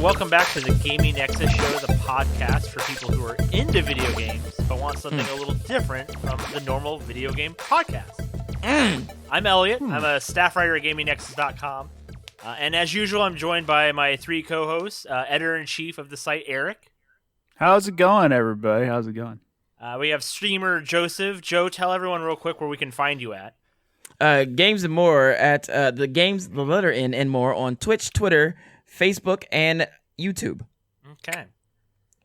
welcome back to the Gaming Nexus Show, the podcast for people who are into video games but want something a little different from the normal video game podcast. I'm Elliot. I'm a staff writer at GamingNexus.com. And as usual, I'm joined by my three co-hosts, editor-in-chief of the site, Eric. How's it going, everybody? How's it going? We have streamer Joseph. Joe, tell everyone real quick where we can find you at. Games and more at the letter N and more on Twitch, Twitter, Facebook, and YouTube. Okay.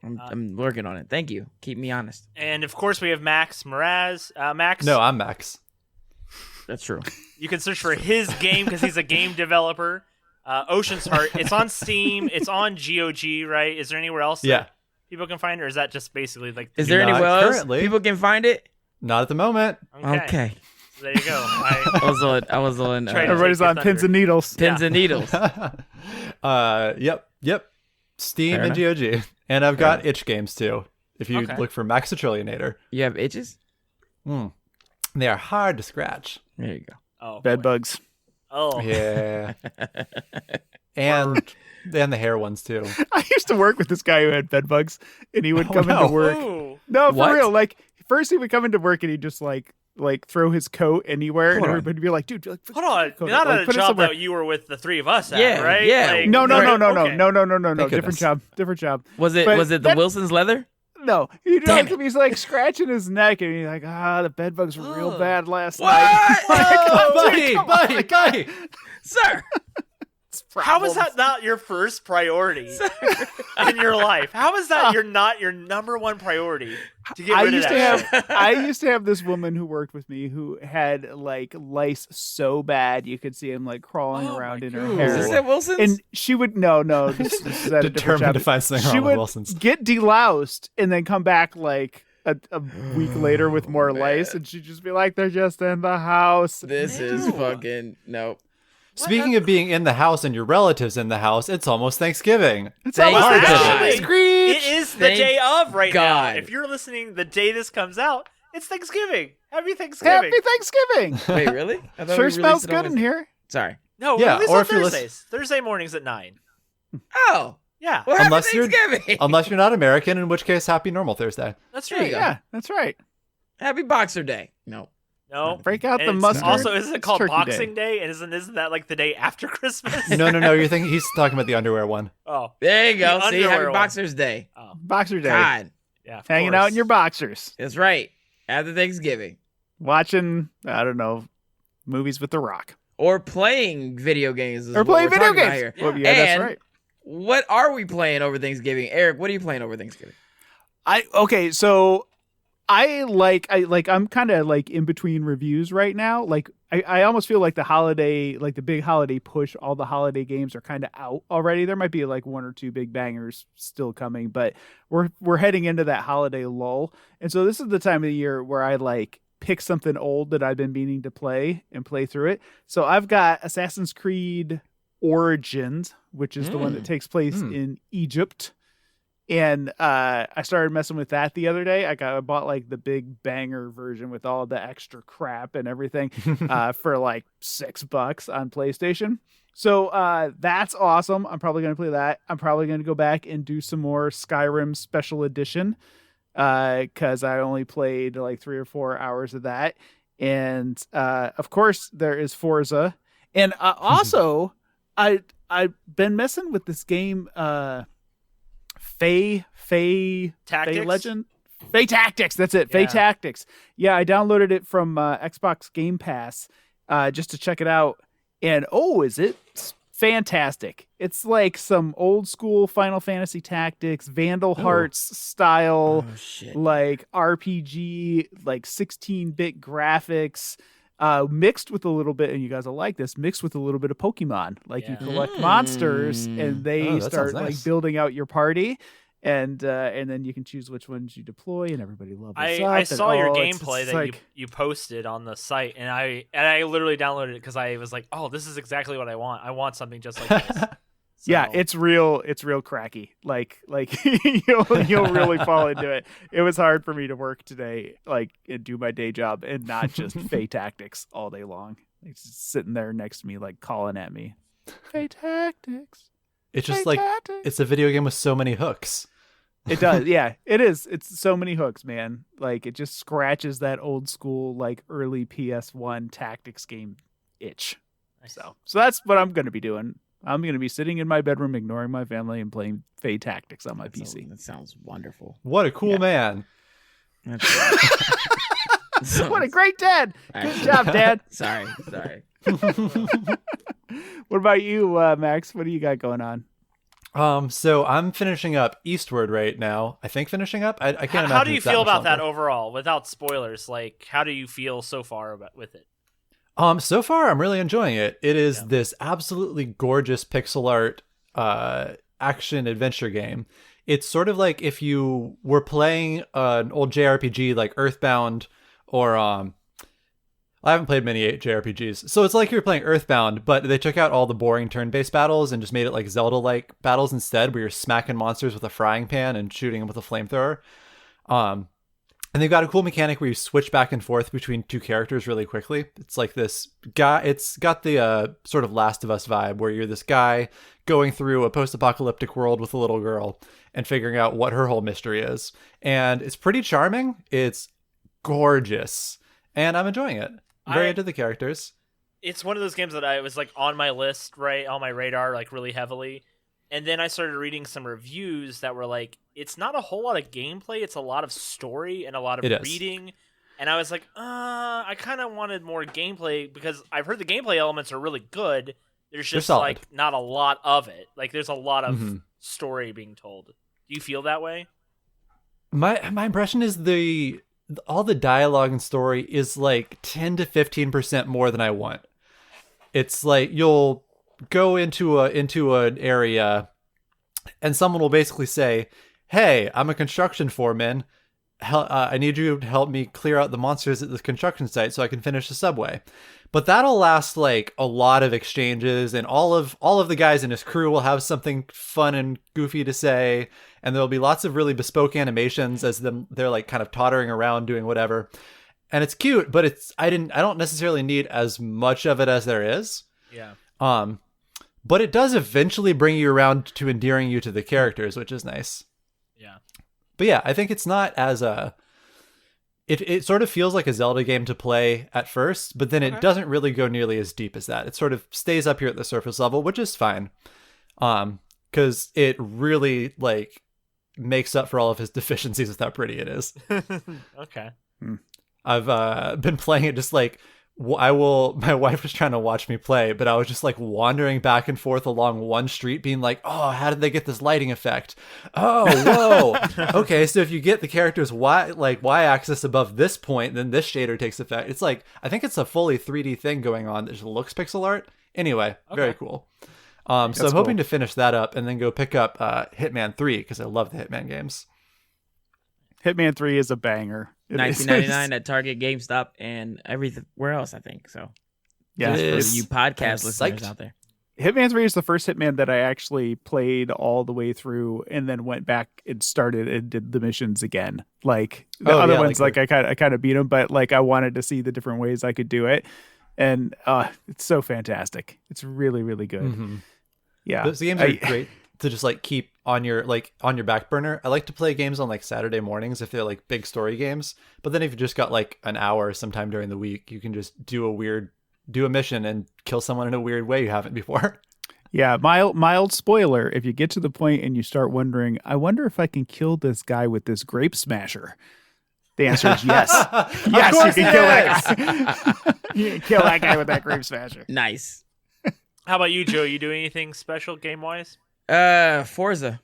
I'm working on it. Thank you. Keep me honest. And of course, we have Max Mraz. Max. No, I'm Max. That's true. You can search for his game because he's a game developer. Ocean's Heart. It's on Steam. It's on GOG, right? Is there anywhere else that people can find it, or is that just basically like... Is there anywhere else people can find it? Not at the moment. Okay. So there you go. I was on everybody's on pins and needles. Pins and needles. Yep. Steam and GOG. And I've got itch games too. If you look for Max the Trillionator. You have itches? They are hard to scratch. There you go. Oh, bed bugs. Oh. Yeah. and the hair ones too. I used to work with this guy who had bed bugs, and he would come into work. Ooh. No, for real. Like, first he would come into work and he'd just like throw his coat anywhere, and everybody would be like, "Dude, like, hold on, not at a job that you were with the three of us at, right? Yeah. Like, No. Thank Different job. Was it the Wilson's leather? No, he's like scratching his neck, and he's like, the bed bugs were real bad last night. Buddy, sir. How is that not your first priority in your life? How is that not your number one priority to get rid of that? I used to have this woman who worked with me who had like lice so bad you could see him like crawling around in her hair. Is this at Wilson's? And she would this is at a different determined job. to find something wrong with Wilson's. Get deloused and then come back like a week later with more lice, and she'd just be like, "They're just in the house." This is fucking nope. Speaking of being in the house and your relatives in the house, it's almost Thanksgiving. It's almost Thanksgiving. Screech. It is the day of right God. now. If you're listening the day this comes out, it's Thanksgiving. Happy Thanksgiving. Happy Thanksgiving. Wait, really? Sure smells good in here. Sorry. No, Yeah, we release or on if you're Thursdays. Thursday mornings at 9. Oh. Yeah. Well, Unless happy you're- Thanksgiving. Unless you're not American, in which case, happy normal Thursday. That's There right. you go. Yeah, that's right. Happy Boxer Day. No. No. Break out And the it's mustard. Also, isn't it It's called Turkey Boxing Day? And isn't that like the day after Christmas? No. You're thinking he's talking about the underwear one. Oh. There you go. The See, happy underwear one. Boxer's Day. Oh. Boxer Day. God. Yeah. of Hanging course. out in your boxers. That's right. After Thanksgiving. Watching, I don't know, movies with The Rock. Or playing video games. Or playing video games. Yeah. Well, yeah, that's And right. What are we playing over Thanksgiving? Eric, what are you playing over Thanksgiving? So I'm kind of like in between reviews right now. Like I almost feel like the big holiday push, all the holiday games are kind of out already. There might be like one or two big bangers still coming, but we're heading into that holiday lull. And so this is the time of the year where I like pick something old that I've been meaning to play and play through it. So I've got Assassin's Creed Origins, which is the one that takes place in Egypt. And I started messing with that the other day. I bought like the big banger version with all the extra crap and everything for like $6 on PlayStation. So that's awesome. I'm probably going to play that. I'm probably going to go back and do some more Skyrim Special Edition because I only played like 3 or 4 hours of that. And of course, there is Forza. And also, I've been messing with this game. Faye Legend? Faye Tactics, that's it. Faye Tactics. Yeah, I downloaded it from Xbox Game Pass just to check it out. And is it fantastic. It's like some old school Final Fantasy Tactics, Vandal Hearts style, like RPG, like 16-bit graphics. Mixed with a little bit, and you guys will like this, mixed with a little bit of Pokemon. Like you collect monsters and they start like building out your party. And then you can choose which ones you deploy, and everybody levels up. I saw your gameplay it's that like, you posted on the site, and I literally downloaded it because I was like, oh, this is exactly what I want. I want something just like this. So. Yeah, it's real cracky. Like you'll really fall into it. It was hard for me to work today, like, and do my day job and not just Faye Tactics all day long. It's just sitting there next to me, like calling at me. Faye Tactics. It's just like it's a video game with so many hooks. It does, yeah. It is. It's so many hooks, man. Like it just scratches that old school, like early PS1 tactics game itch. Nice. So that's what I'm going to be doing. I'm going to be sitting in my bedroom, ignoring my family, and playing Faye Tactics on my PC. That sounds wonderful. What a cool man! What a great dad! Good job, Dad. Sorry. What about you, Max? What do you got going on? So I'm finishing up Eastward right now. I think finishing up. I can't imagine. How do you it's that feel much about that longer. overall, without spoilers? Like, how do you feel so far with it? So far I'm really enjoying it. It is this absolutely gorgeous pixel art action adventure game. It's sort of like if you were playing an old JRPG like Earthbound or I haven't played many JRPGs. So it's like you're playing Earthbound, but they took out all the boring turn-based battles and just made it like Zelda-like battles instead, where you're smacking monsters with a frying pan and shooting them with a flamethrower. And they've got a cool mechanic where you switch back and forth between two characters really quickly. It's like this guy, it's got the sort of Last of Us vibe where you're this guy going through a post-apocalyptic world with a little girl and figuring out what her whole mystery is. And it's pretty charming. It's gorgeous. And I'm enjoying it. Very into the characters. It's one of those games that I was like on my list, right, on my radar, like really heavily. And then I started reading some reviews that were like, it's not a whole lot of gameplay. It's a lot of story and a lot of reading. And I was like, I kind of wanted more gameplay because I've heard the gameplay elements are really good. There's just like not a lot of it. Like there's a lot of story being told. Do you feel that way? My impression is all the dialogue and story is like 10 to 15% more than I want. It's like you'll go into an area and someone will basically say, hey, I'm a construction foreman. I need you to help me clear out the monsters at this construction site so I can finish the subway. But that'll last like a lot of exchanges, and all of the guys in his crew will have something fun and goofy to say, and there'll be lots of really bespoke animations as they're like kind of tottering around doing whatever. And it's cute, but I don't necessarily need as much of it as there is. Yeah. But it does eventually bring you around to endearing you to the characters, which is nice. Yeah. But yeah, I think it's not as it sort of feels like a Zelda game to play at first, but then it doesn't really go nearly as deep as that. It sort of stays up here at the surface level, which is fine. Because it really like makes up for all of his deficiencies with how pretty it is. Okay. I've been playing it just like my wife was trying to watch me play, but I was just like wandering back and forth along one street being like, oh, how did they get this lighting effect? Oh, whoa. Okay, so if you get the character's y-axis above this point, then this shader takes effect. It's like, I think it's a fully 3D thing going on that just looks pixel art. Anyway, very cool. So I'm hoping to finish that up and then go pick up Hitman 3 because I love the Hitman games. Hitman 3 is a banger. $19.99 at Target, GameStop, and everywhere else, I think. So, yeah, for you podcast listeners out there. Hitman 3 is the first Hitman that I actually played all the way through and then went back and started and did the missions again. Like the other ones, like I kind of beat them, but like I wanted to see the different ways I could do it. And it's so fantastic. It's really, really good. Mm-hmm. Yeah. Those games are great to just like keep on your back burner. I like to play games on like Saturday mornings if they're like big story games. But then if you just got like an hour sometime during the week, you can just do a mission and kill someone in a weird way you haven't before. Yeah, mild spoiler. If you get to the point and you start wondering, I wonder if I can kill this guy with this grape smasher. The answer is yes. Yes, you can kill that guy. You can kill that guy with that grape smasher. Nice. How about you, Joe? You doing anything special game-wise? Forza.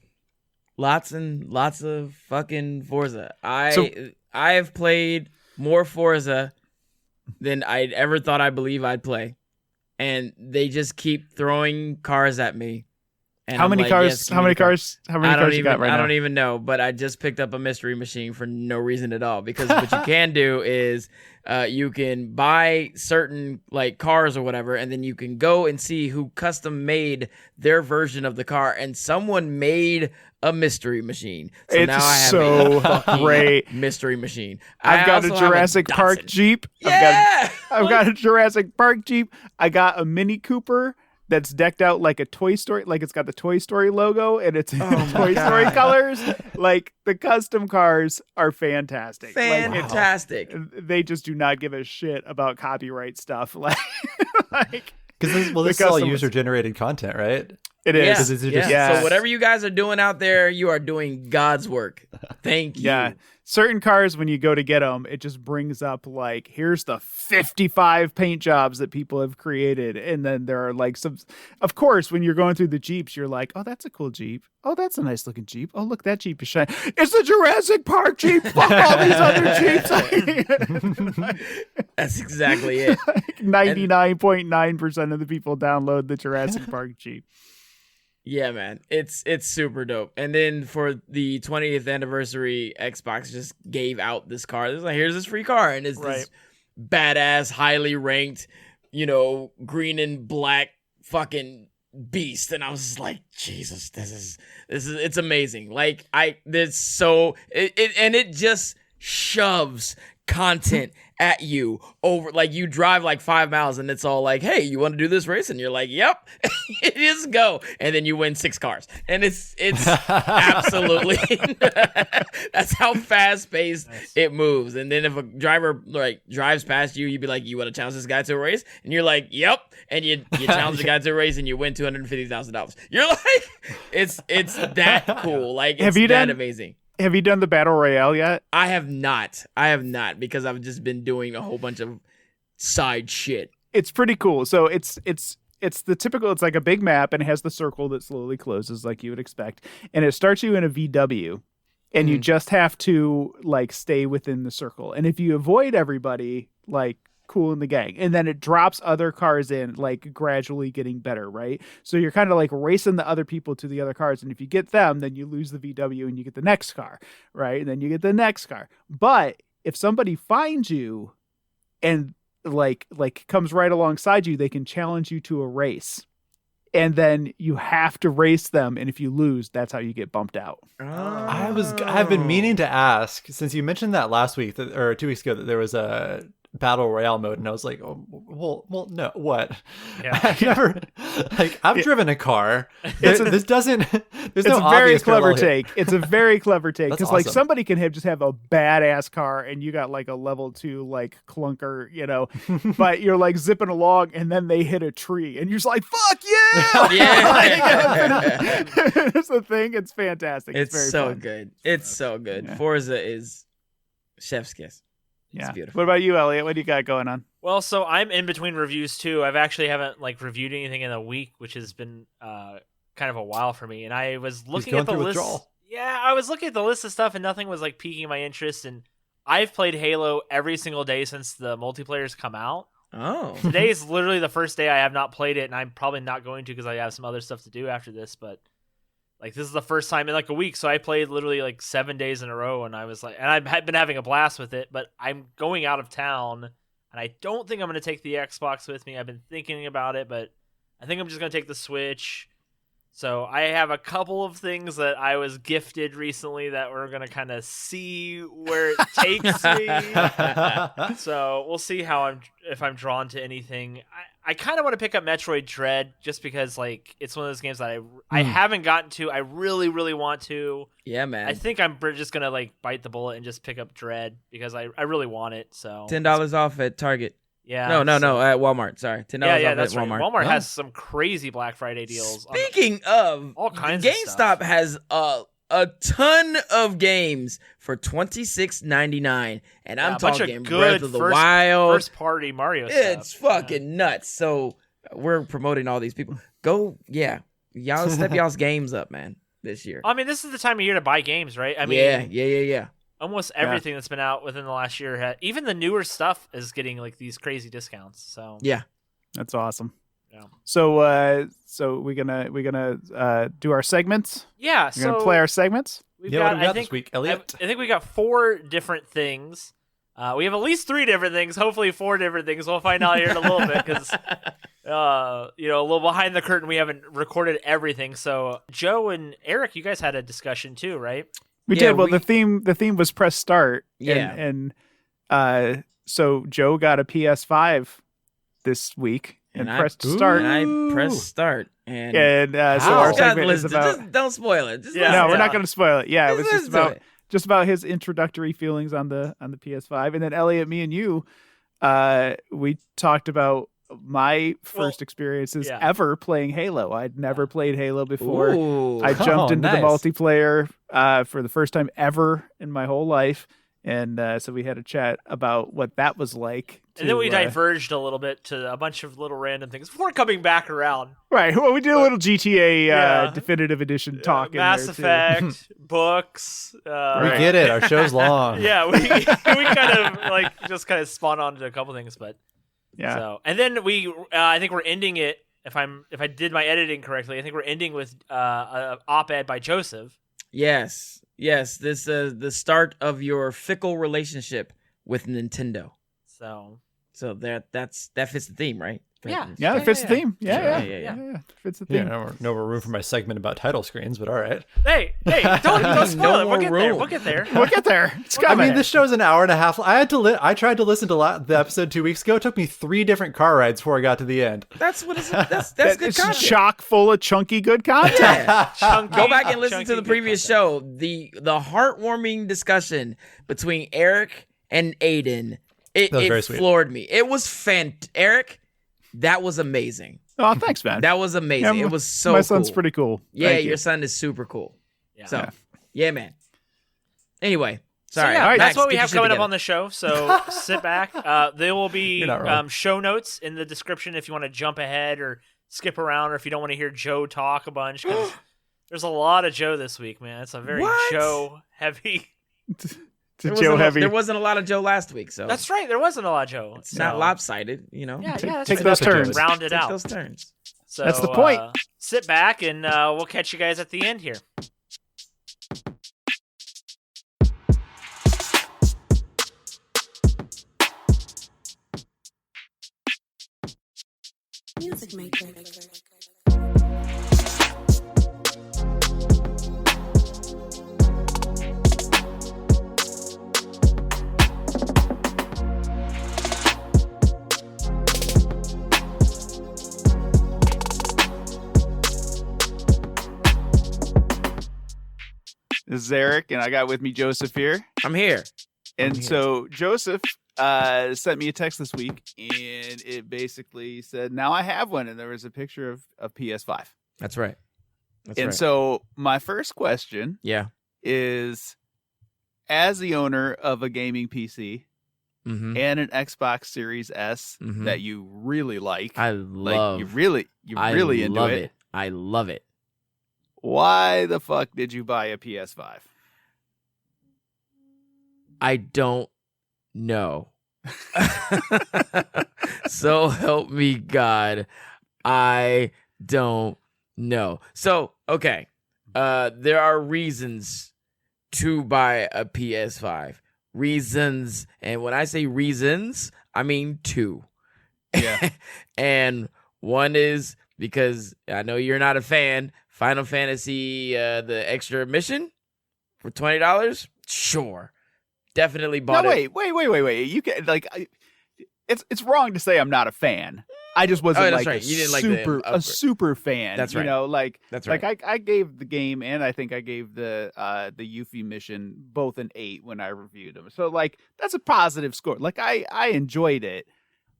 Lots and lots of fucking Forza. I have played more Forza than I'd ever thought I believe I'd play. And they just keep throwing cars at me. And how many cars you got right now? I don't even know, but I just picked up a mystery machine for no reason at all. Because what you can do is you can buy certain like cars or whatever, and then you can go and see who custom made their version of the car, and someone made a mystery machine. So it's now I have so a fucking great mystery machine. I've got a Jurassic Park Jeep. Yeah! I've got a Jurassic Park Jeep. I got a Mini Cooper. that's decked out like a Toy Story, like it's got the Toy Story logo and it's in Toy Story colors. Like the custom cars are fantastic. Fantastic. They just do not give a shit about copyright stuff. Like because this is all user generated content, right? It is. So whatever you guys are doing out there, you are doing God's work. Thank you. Yeah. Certain cars, when you go to get them, it just brings up like, here's the 55 paint jobs that people have created. And then there are like some, of course, when you're going through the Jeeps, you're like, oh, that's a cool Jeep. Oh, that's a nice looking Jeep. Oh, look, that Jeep is shiny. It's the Jurassic Park Jeep. Fuck all these other Jeeps. That's exactly it. 99.9% of the people download the Jurassic Park Jeep. Yeah, man, it's super dope. And then for the 20th anniversary, Xbox just gave out this car. It's like, here's this free car, and it's this badass, highly ranked, green and black fucking beast. And I was just like, Jesus, this is it's amazing. Like it just shoves content at you over, like you drive like 5 miles and it's all like, hey, you want to do this race? And you're like, yep. Just go. And then you win 6 cars, and it's absolutely that's how fast paced it moves. And then if a driver like drives past you, you'd be like, you want to challenge this guy to a race? And you're like, yep. And you challenge the guy to a race and you win $250,000. You're like, it's that cool. Like, it's amazing. Have you done the Battle Royale yet? I have not because I've just been doing a whole bunch of side shit. It's pretty cool. So it's the typical, it's like a big map and it has the circle that slowly closes like you would expect. And it starts you in a VW and you just have to like stay within the circle. And if you avoid everybody, like cool in the gang, and then it drops other cars in, like gradually getting better, right? So you're kind of like racing the other people to the other cars, and if you get them, then you lose the VW and you get the next car, right? And then you get the next car. But if somebody finds you and like comes right alongside you, they can challenge you to a race, and then you have to race them, and if you lose, that's how you get bumped out. I've been meaning to ask, since you mentioned that last week or 2 weeks ago, that there was a Battle Royale mode, and I was like, oh, well, no, what? Yeah. I've never, like, I've driven a car. There's no It's obvious a very clever parallel here. take. It's a very clever take, That's because like awesome. somebody can just have a badass car, and you got like a level 2 like clunker, but you're like zipping along, and then they hit a tree, and you're just like, fuck yeah! Yeah. It's the thing. It's fantastic. It's very so fun. good. It's so good. Yeah. Forza is chef's kiss. Yeah. It's beautiful. What about you, Elliot? What do you got going on? Well, so I'm in between reviews too. I've actually haven't like reviewed anything in a week, which has been kind of a while for me. And I was looking at the list. Yeah, I was looking at the list of stuff, and nothing was like piquing my interest. And I've played Halo every single day since the multiplayer's come out. Oh. Today is literally the first day I have not played it, and I'm probably not going to because I have some other stuff to do after this. But like, this is the first time in like a week, so I played literally like 7 days in a row, and I was like, and I've been having a blast with it. But I'm going out of town, and I don't think I'm going to take the Xbox with me. I've been thinking about it, but I think I'm just going to take the Switch. So I have a couple of things that I was gifted recently that we're going to kind of see where it takes me. So we'll see if I'm drawn to anything. I kind of want to pick up Metroid Dread just because like it's one of those games that I haven't gotten to. I really, really want to. Yeah, man. I think I'm just going to like bite the bullet and just pick up Dread because I really want it. So $10 off at Target. Yeah. No, at Walmart. Sorry. $10 off at that's Walmart. Right. Walmart has some crazy Black Friday deals. Speaking of, all kinds of GameStop stuff. has a ton of games for $26.99, and I'm a bunch of talking good Breath of the Wild. first party Mario stuff. It's fucking nuts. So we're promoting all these people. Go, y'all step y'all's games up, man, this year. I mean, this is the time of year to buy games, right? I mean, yeah. Almost everything that's been out within the last year, even the newer stuff, is getting like these crazy discounts. So yeah, that's awesome. Yeah. So we're gonna do our segments. Yeah. We're gonna play our segments. What do we got this week, Elliot? I think we got 4 different things. We have at least 3 different things. Hopefully 4 different things. We'll find out here in a little bit because, a little behind the curtain, we haven't recorded everything. So Joe and Eric, you guys had a discussion too, right? We did. Well, the theme was press start. Yeah. And so Joe got a PS5 this week. and I pressed start. And I pressed start. And So our Just segment is listen, about. just don't spoil it. Just No, we're not going to spoil it. Yeah, it was listen to just about his introductory feelings on the PS5, and then Elliot, me and you, we talked about my first experiences ever playing Halo. I'd never played Halo before. Ooh. I jumped into the nice. multiplayer for the first time ever in my whole life, and so we had a chat about what that was like. And then we diverged a little bit to a bunch of little random things before coming back around. Right. Well, we did a little GTA Definitive Edition talk in Mass there, too. Effect, books. We get it. Our show's long. Yeah, we kind of just spun onto a couple things, but yeah. So, and then I think we're ending it. If I did my editing correctly, I think we're ending with an op-ed by Joseph. Yes. This the start of your fickle relationship with Nintendo. So that fits the theme, right? Yeah, it fits the theme. Yeah. Fits the theme. Yeah, no more room for my segment about title screens, but all right. Hey, don't spoil it. We'll get there. It's coming. I mean, this show's an hour and a half. I tried to listen to the episode 2 weeks ago. It took me 3 different car rides before I got to the end. That's what it's. That's good it's content. chock full of chunky good content. Yeah. Go back and listen to the previous show. The heartwarming discussion between Eric and Aiden. It floored me. It was Eric, that was amazing. Oh, thanks, man. That was amazing. It was so my cool. son's pretty cool. Yeah, your son is super cool. Yeah. So, yeah, man. Anyway, sorry. So, Max, that's what we get have your shit coming up together. on the show. So sit back. There will be You're not wrong. show notes in the description if you want to jump ahead or skip around, or if you don't want to hear Joe talk a bunch. 'Cause there's a lot of Joe this week, man. It's a very Joe heavy. There wasn't a lot of Joe last week, so That's right. There wasn't a lot of Joe. it's not lopsided, you know. Yeah, that's take right. those turns. Round it Take out. those turns. So, That's the point. Sit back, and we'll catch you guys at the end here. Music Matrix. This is Eric, and I got with me Joseph here. I'm here. And so Joseph sent me a text this week, and it basically said, "Now I have one," and there was a picture of PS5. That's right. So my first question Yeah. is, as the owner of a gaming PC Mm-hmm. and an Xbox Series S Mhm. that you really like, I like love. you really into love it, I love it. why the fuck did you buy a PS5? I don't know. So help me God. I don't know. So, okay. There are reasons to buy a PS5. Reasons. And when I say reasons, I mean 2. Yeah. And one is because I know you're not a fan. Final Fantasy, the extra mission for $20? Sure. Definitely bought it. Wait. You can it's wrong to say I'm not a fan. I just wasn't that's like right. You didn't like a super fan. That's right. You know, That's right. Like I gave the game, and I think I gave the Yuffie mission both an 8 when I reviewed them. So like that's a positive score. Like I enjoyed it.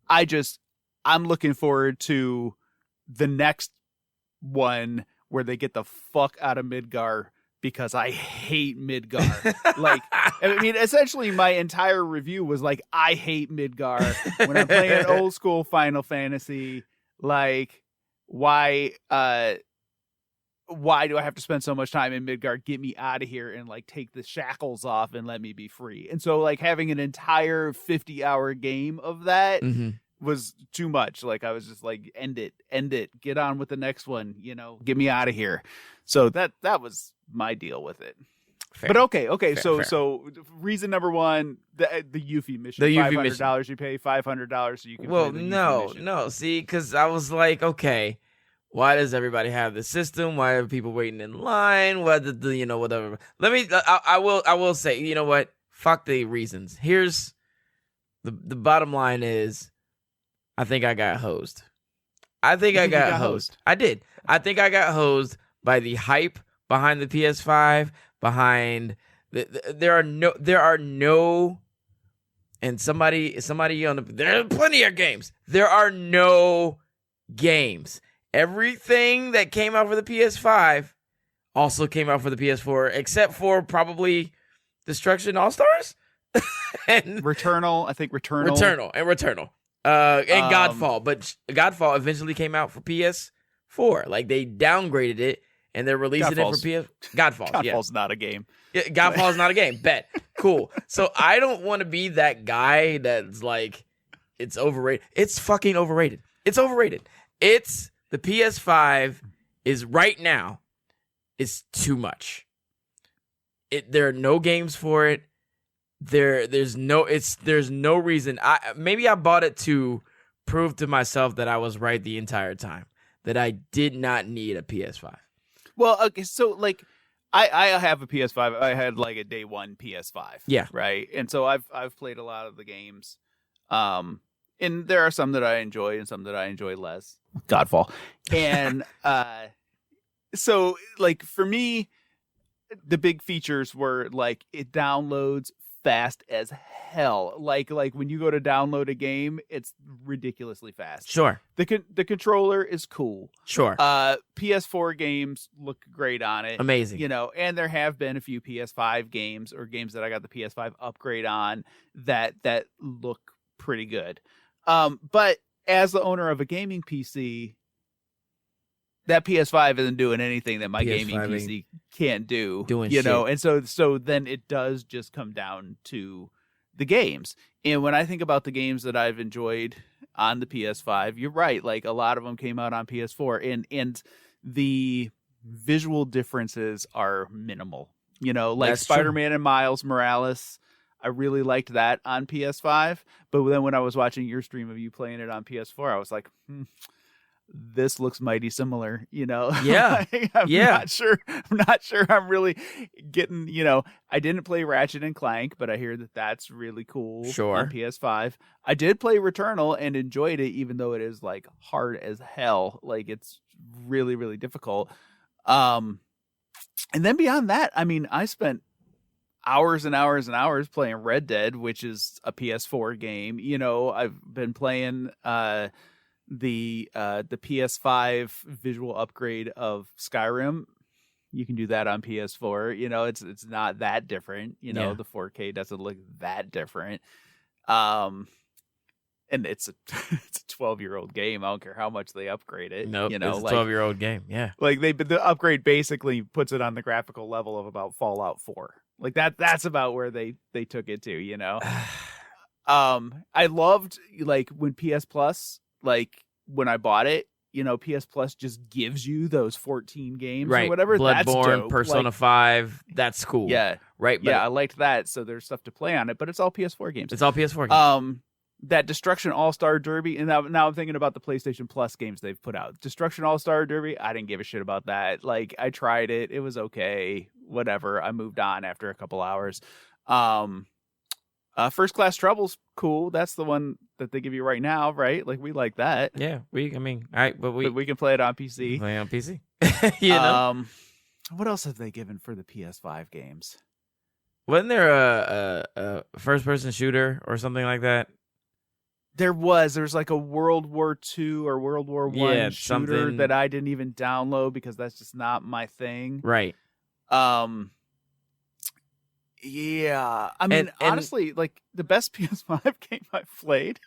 I'm looking forward to the next one where they get the fuck out of Midgar, because I hate Midgar. Like, I mean, essentially my entire review was like, I hate Midgar. When I'm playing old school Final Fantasy, like, why do I have to spend so much time in Midgar? Get me out of here and like take the shackles off and let me be free. And so like having an entire 50-hour game of that Mhm. was too much. Like I was just like, end it, get on with the next one, get me out of here. So that was my deal with it. Fair. But okay. Fair. So reason number one, the Yuffie mission. The Yuffie $500 you pay, $500 so you can. Well, play the Yuffie no. mission. See, because I was like, okay, why does everybody have the system? Why are people waiting in line? What whatever. Let me. I will say, you know what? Fuck the reasons. Here's the bottom line is, I think I got hosed. I think I you got got hosed. I did. I think I got hosed by the hype behind the PS5, behind there are no and somebody on the there are plenty of games. There are no games. Everything that came out for the PS5 also came out for the PS4, except for probably Destruction All-Stars and Returnal. I think Returnal. Returnal. And Godfall, but Godfall eventually came out for PS4. Like they downgraded it and they're releasing it for PS. Godfall's not a game. Yeah, Godfall's not a game. Bet. Cool. So I don't want to be that guy that's like, it's overrated. It's fucking overrated. It's overrated. It's the PS5 is right now. It's too much. There are no games for it. There's no reason. Maybe I bought it to prove to myself that I was right the entire time. That I did not need a PS5. Well, okay, so like I have a PS5. I had like a day one PS5. Yeah. Right. And so I've played a lot of the games. And there are some that I enjoy and some that I enjoy less. Godfall. And so like for me, the big features were like it downloads fast as hell. Like when you go to download a game, it's ridiculously fast. Sure. The controller is cool. Sure. PS4 games look great on it. Amazing. You know, and there have been a few PS5 games or games that I got the PS5 upgrade on that look pretty good. But as the owner of a gaming PC, that PS5 isn't doing anything that my gaming PC can't do. You know, and so then it does just come down to the games. And when I think about the games that I've enjoyed on the PS5, you're right. Like a lot of them came out on PS4, and the visual differences are minimal. You know, like Spider-Man and Miles Morales. I really liked that on PS5, but then when I was watching your stream of you playing it on PS4, I was like, this looks mighty similar, you know? Yeah. I'm not sure I'm really getting, you know, I didn't play Ratchet and Clank, but I hear that that's really cool on PS5. I did play Returnal and enjoyed it, even though it is like hard as hell. Like it's really, really difficult. And then beyond that, I mean, I spent hours and hours and hours playing Red Dead, which is a PS4 game. You know, I've been playing the PS5 visual upgrade of Skyrim. You can do that on PS4. You know, it's not that different. You know, the 4K doesn't look that different. And it's a 12-year-old game. I don't care how much they upgrade it. Nope, you know, it's a 12-year-old game. Yeah, like the upgrade basically puts it on the graphical level of about Fallout 4. Like that's about where they took it to. You know, I loved like when PS Plus, like when I bought it, you know, PS Plus just gives you those 14 games or whatever. Bloodborne, that's dope. Persona 5. That's cool. Yeah, right. But I liked that. So there's stuff to play on it, but it's all PS4 games. It's all PS4 games. That Destruction All-Star Derby, and now I'm thinking about the PlayStation Plus games they've put out. Destruction All-Star Derby, I didn't give a shit about that. Like, I tried it. It was okay. Whatever. I moved on after a couple hours. First Class Trouble's cool. That's the one that they give you right now, right? Like, we like that. Yeah, but we can play it on PC. Play on PC. You know? What else have they given for the PS5 games? Wasn't there a first-person shooter or something like that? There's like a World War II or World War I shooter that I didn't even download because that's just not my thing. Right. Yeah. I mean, honestly, like the best PS5 game I've played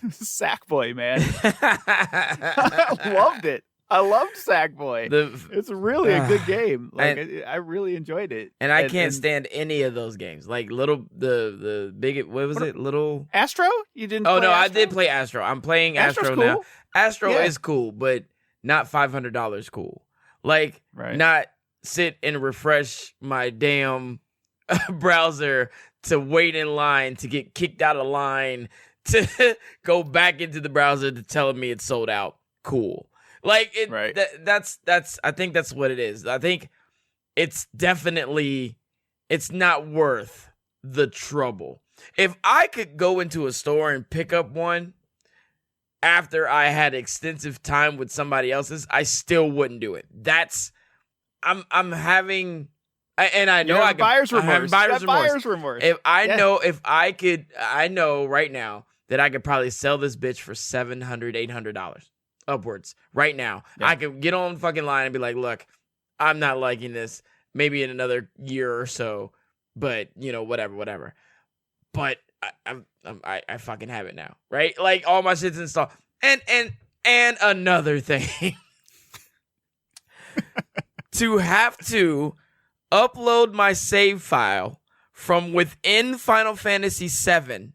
is Sackboy, man. I loved it. I loved Sackboy. It's really a good game. Like I really enjoyed it. And I can't stand any of those games. Like the big, what was it? Little Astro? You didn't? Oh no, Astro? I did play Astro. I'm playing Astro cool. now. Astro is cool, but not $500 cool. Like not sit and refresh my damn browser to wait in line to get kicked out of line to go back into the browser to tell me it's sold out. Cool. Like that's I think that's what it is. I think it's definitely it's not worth the trouble. If I could go into a store and pick up one after I had extensive time with somebody else's, I still wouldn't do it. I'm having, and I know You I have can. buyer's I have remorse. buyer's You got remorse. buyer's remorse. If I Yeah. know, if I could, I know right now that I could probably sell this bitch for $700, $800 upwards right now. Yeah. I could get on the fucking line and be like, look, I'm not liking this. Maybe in another year or so, but whatever. But I fucking have it now, right? Like all my shit's installed. And another thing, to have to upload my save file from within Final Fantasy VII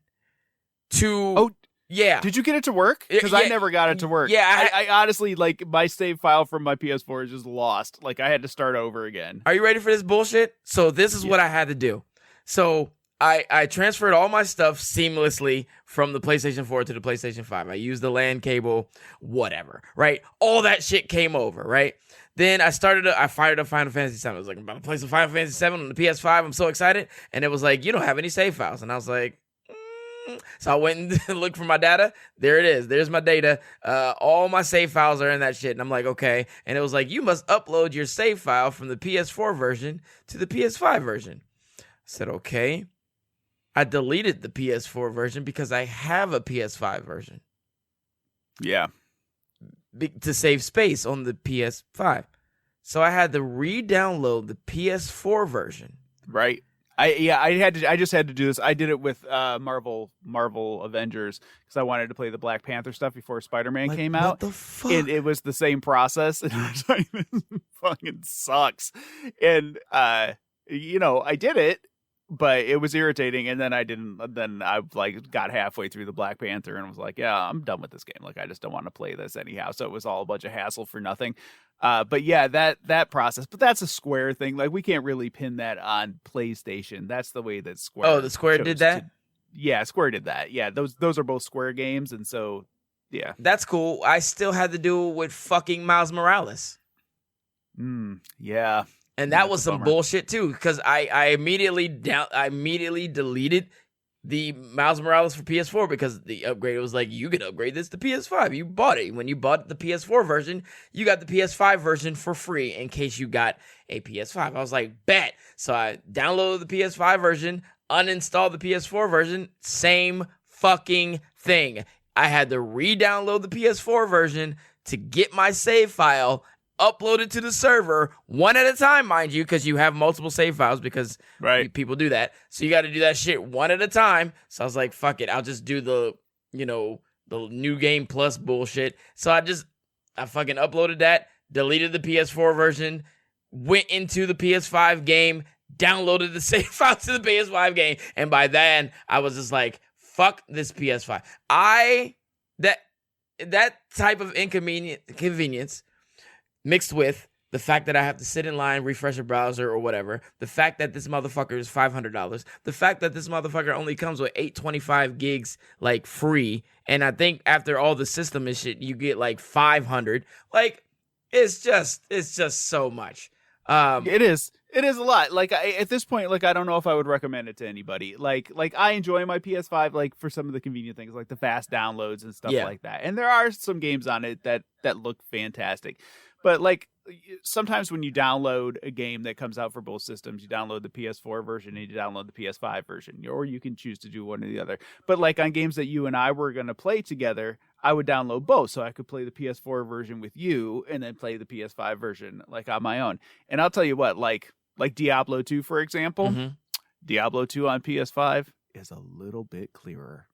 to yeah. Did you get it to work? Because I never got it to work. Yeah, I honestly, like, my save file from my PS4 is just lost. Like, I had to start over again. Are you ready for this bullshit? So this is what I had to do. So I transferred all my stuff seamlessly from the PlayStation 4 to the PlayStation 5. I used the LAN cable, whatever, right? All that shit came over, right? Then I fired up Final Fantasy 7. I was like, I'm about to play some Final Fantasy 7 on the PS5. I'm so excited. And it was like, you don't have any save files. And I was like, So I went and looked for my data. There it is. There's my data. All my save files are in that shit. And I'm like, okay. And it was like, you must upload your save file from the PS4 version to the PS5 version. I said, okay. I deleted the PS4 version because I have a PS5 version. Yeah. To save space on the PS5. So I had to re-download the PS4 version. Right. I just had to do this. I did it with Marvel Avengers because I wanted to play the Black Panther stuff before Spider-Man came out. What the fuck? And it was the same process. And I was like, this fucking sucks. And I did it, but it was irritating. And then I like got halfway through the Black Panther and was like, yeah, I'm done with this game. Like, I just don't want to play this anyhow. So it was all a bunch of hassle for nothing. But yeah, that process, but that's a Square thing. Like, we can't really pin that on PlayStation. That's the way that Square. Oh, the Square did that? Yeah, Square did that. Yeah, those are both Square games, and so yeah, that's cool. I still had to do it with fucking Miles Morales. Yeah, and that was some bullshit too, because I immediately deleted the Miles Morales for PS4 because the upgrade was like, you could upgrade this to PS5. You bought it. When you bought the PS4 version, you got the PS5 version for free in case you got a PS5. I was like, bet. So I downloaded the PS5 version, uninstalled the PS4 version, same fucking thing. I had to re-download the PS4 version to get my save file uploaded to the server one at a time, mind you, because you have multiple save files because people do that. So you got to do that shit one at a time. So I was like, fuck it. I'll just do the new game plus bullshit. So I fucking uploaded that, deleted the PS4 version, went into the PS5 game, downloaded the save file to the PS5 game. And by then I was just like, fuck this PS5. That type of convenience mixed with the fact that I have to sit in line, refresh a browser or whatever, the fact that this motherfucker is $500, the fact that this motherfucker only comes with 825 gigs like free, and I think after all the system and shit, you get like 500. Like, it's just so much. It is a lot. Like, at this point, like, I don't know if I would recommend it to anybody. Like I enjoy my PS5 like for some of the convenient things, like the fast downloads and stuff like that. And there are some games on it that look fantastic. But like, sometimes when you download a game that comes out for both systems, you download the PS4 version and you download the PS5 version, or you can choose to do one or the other. But like on games that you and I were going to play together, I would download both. So I could play the PS4 version with you and then play the PS5 version like on my own. And I'll tell you what, like Diablo 2, for example, Diablo 2 on PS5 is a little bit clearer.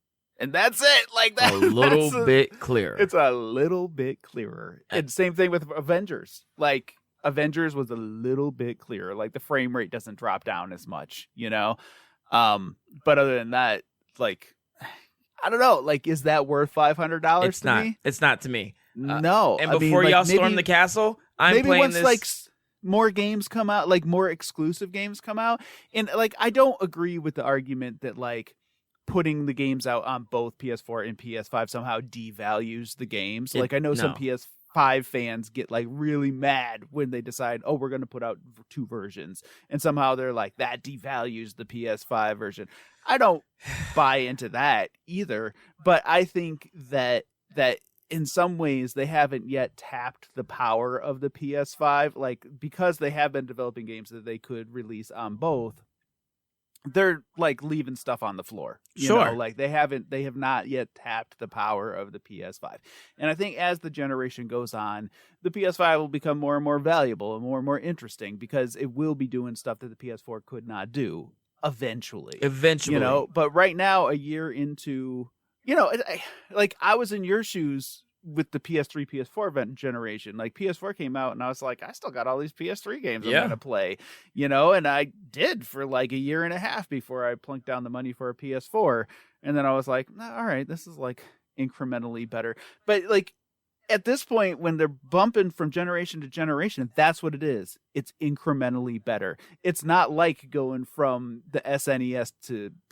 And that's it. Like that. A little bit clearer. It's a little bit clearer. And same thing with Avengers. Like, Avengers was a little bit clearer. Like, the frame rate doesn't drop down as much, But other than that, like, I don't know. Like, is that worth $500 to me? It's not to me. No. And before y'all storm the castle, I'm playing once, this. Like, more games come out, like more exclusive games come out. And like, I don't agree with the argument that like putting the games out on both PS4 and PS5 somehow devalues the games. Like, I know some PS5 fans get like really mad when they decide, oh, we're going to put out two versions. And somehow they're like, that devalues the PS5 version. I don't buy into that either. But I think that that in some ways they haven't yet tapped the power of the PS5, like because they have been developing games that they could release on both. They're like leaving stuff on the floor. You know, like they have not yet tapped the power of the PS5. And I think as the generation goes on, the PS5 will become more and more valuable and more interesting because it will be doing stuff that the PS4 could not do eventually. You know, but right now, a year into, you know, like I was in your shoes with the PS3, PS4 event generation. Like PS4 came out and I was like, I still got all these PS3 games I'm going to play, you know, and I did for like a year and a half before I plunked down the money for a PS4. And then I was like, nah, all right, this is like incrementally better. But like at this point, when they're bumping from generation to generation, that's what it is. It's incrementally better. It's not like going from the SNES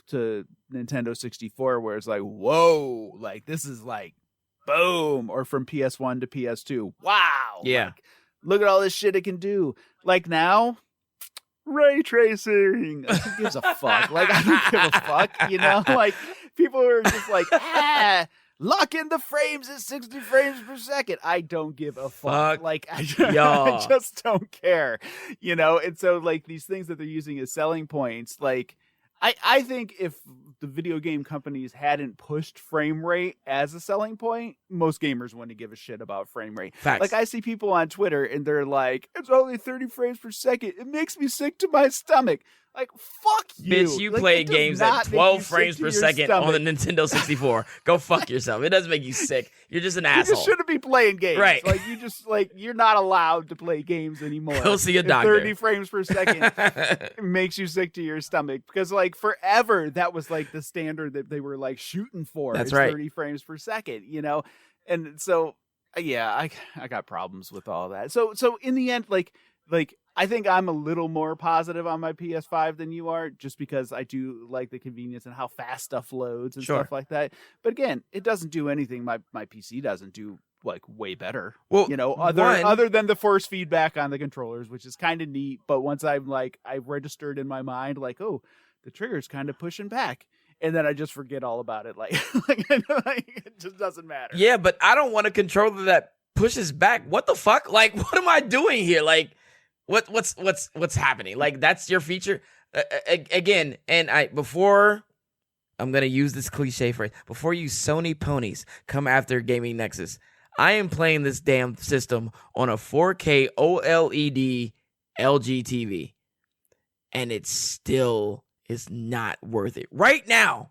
to Nintendo 64, where it's like, whoa, like this is like boom, or from PS1 to PS2. Wow. Yeah. Like, look at all this shit it can do. Like now, ray tracing. Who gives a fuck? Like I don't give a fuck, you know? Like people are just like, lock in the frames at 60 frames per second. I don't give a fuck. Like I just don't care, you know? And so like these things that they're using as selling points, like I think if the video game companies hadn't pushed frame rate as a selling point, most gamers wouldn't give a shit about frame rate. Facts. Like I see people on Twitter and they're like, it's only 30 frames per second. It makes me sick to my stomach. Like, fuck you. Bitch, you like, play games at 12 frames per second stomach. on the Nintendo 64. Go fuck yourself. It doesn't make you sick. You're just an asshole. You just shouldn't be playing games. Right. Like, you just, like, you're not allowed to play games anymore. Go see a doctor. 30 frames per second makes you sick to your stomach. Because, like, forever, that was, like, the standard that they were, like, shooting for. That's right. 30 frames per second, you know? And so, yeah, I got problems with all that. So in the end, like I think I'm a little more positive on my PS5 than you are, just because I do like the convenience and how fast stuff loads and stuff like that. But again, it doesn't do anything my PC doesn't do like way better. Well, you know, other than the force feedback on the controllers, which is kind of neat. But once I registered in my mind, like, oh, the trigger's kind of pushing back. And then I just forget all about it. Like it just doesn't matter. Yeah, but I don't want a controller that pushes back. What the fuck? Like, what am I doing here? Like, what's happening? Like, that's your feature again. And before I'm gonna use this cliche phrase, before you Sony ponies come after Gaming Nexus, I am playing this damn system on a 4K OLED LG TV, and it still is not worth it. Right now,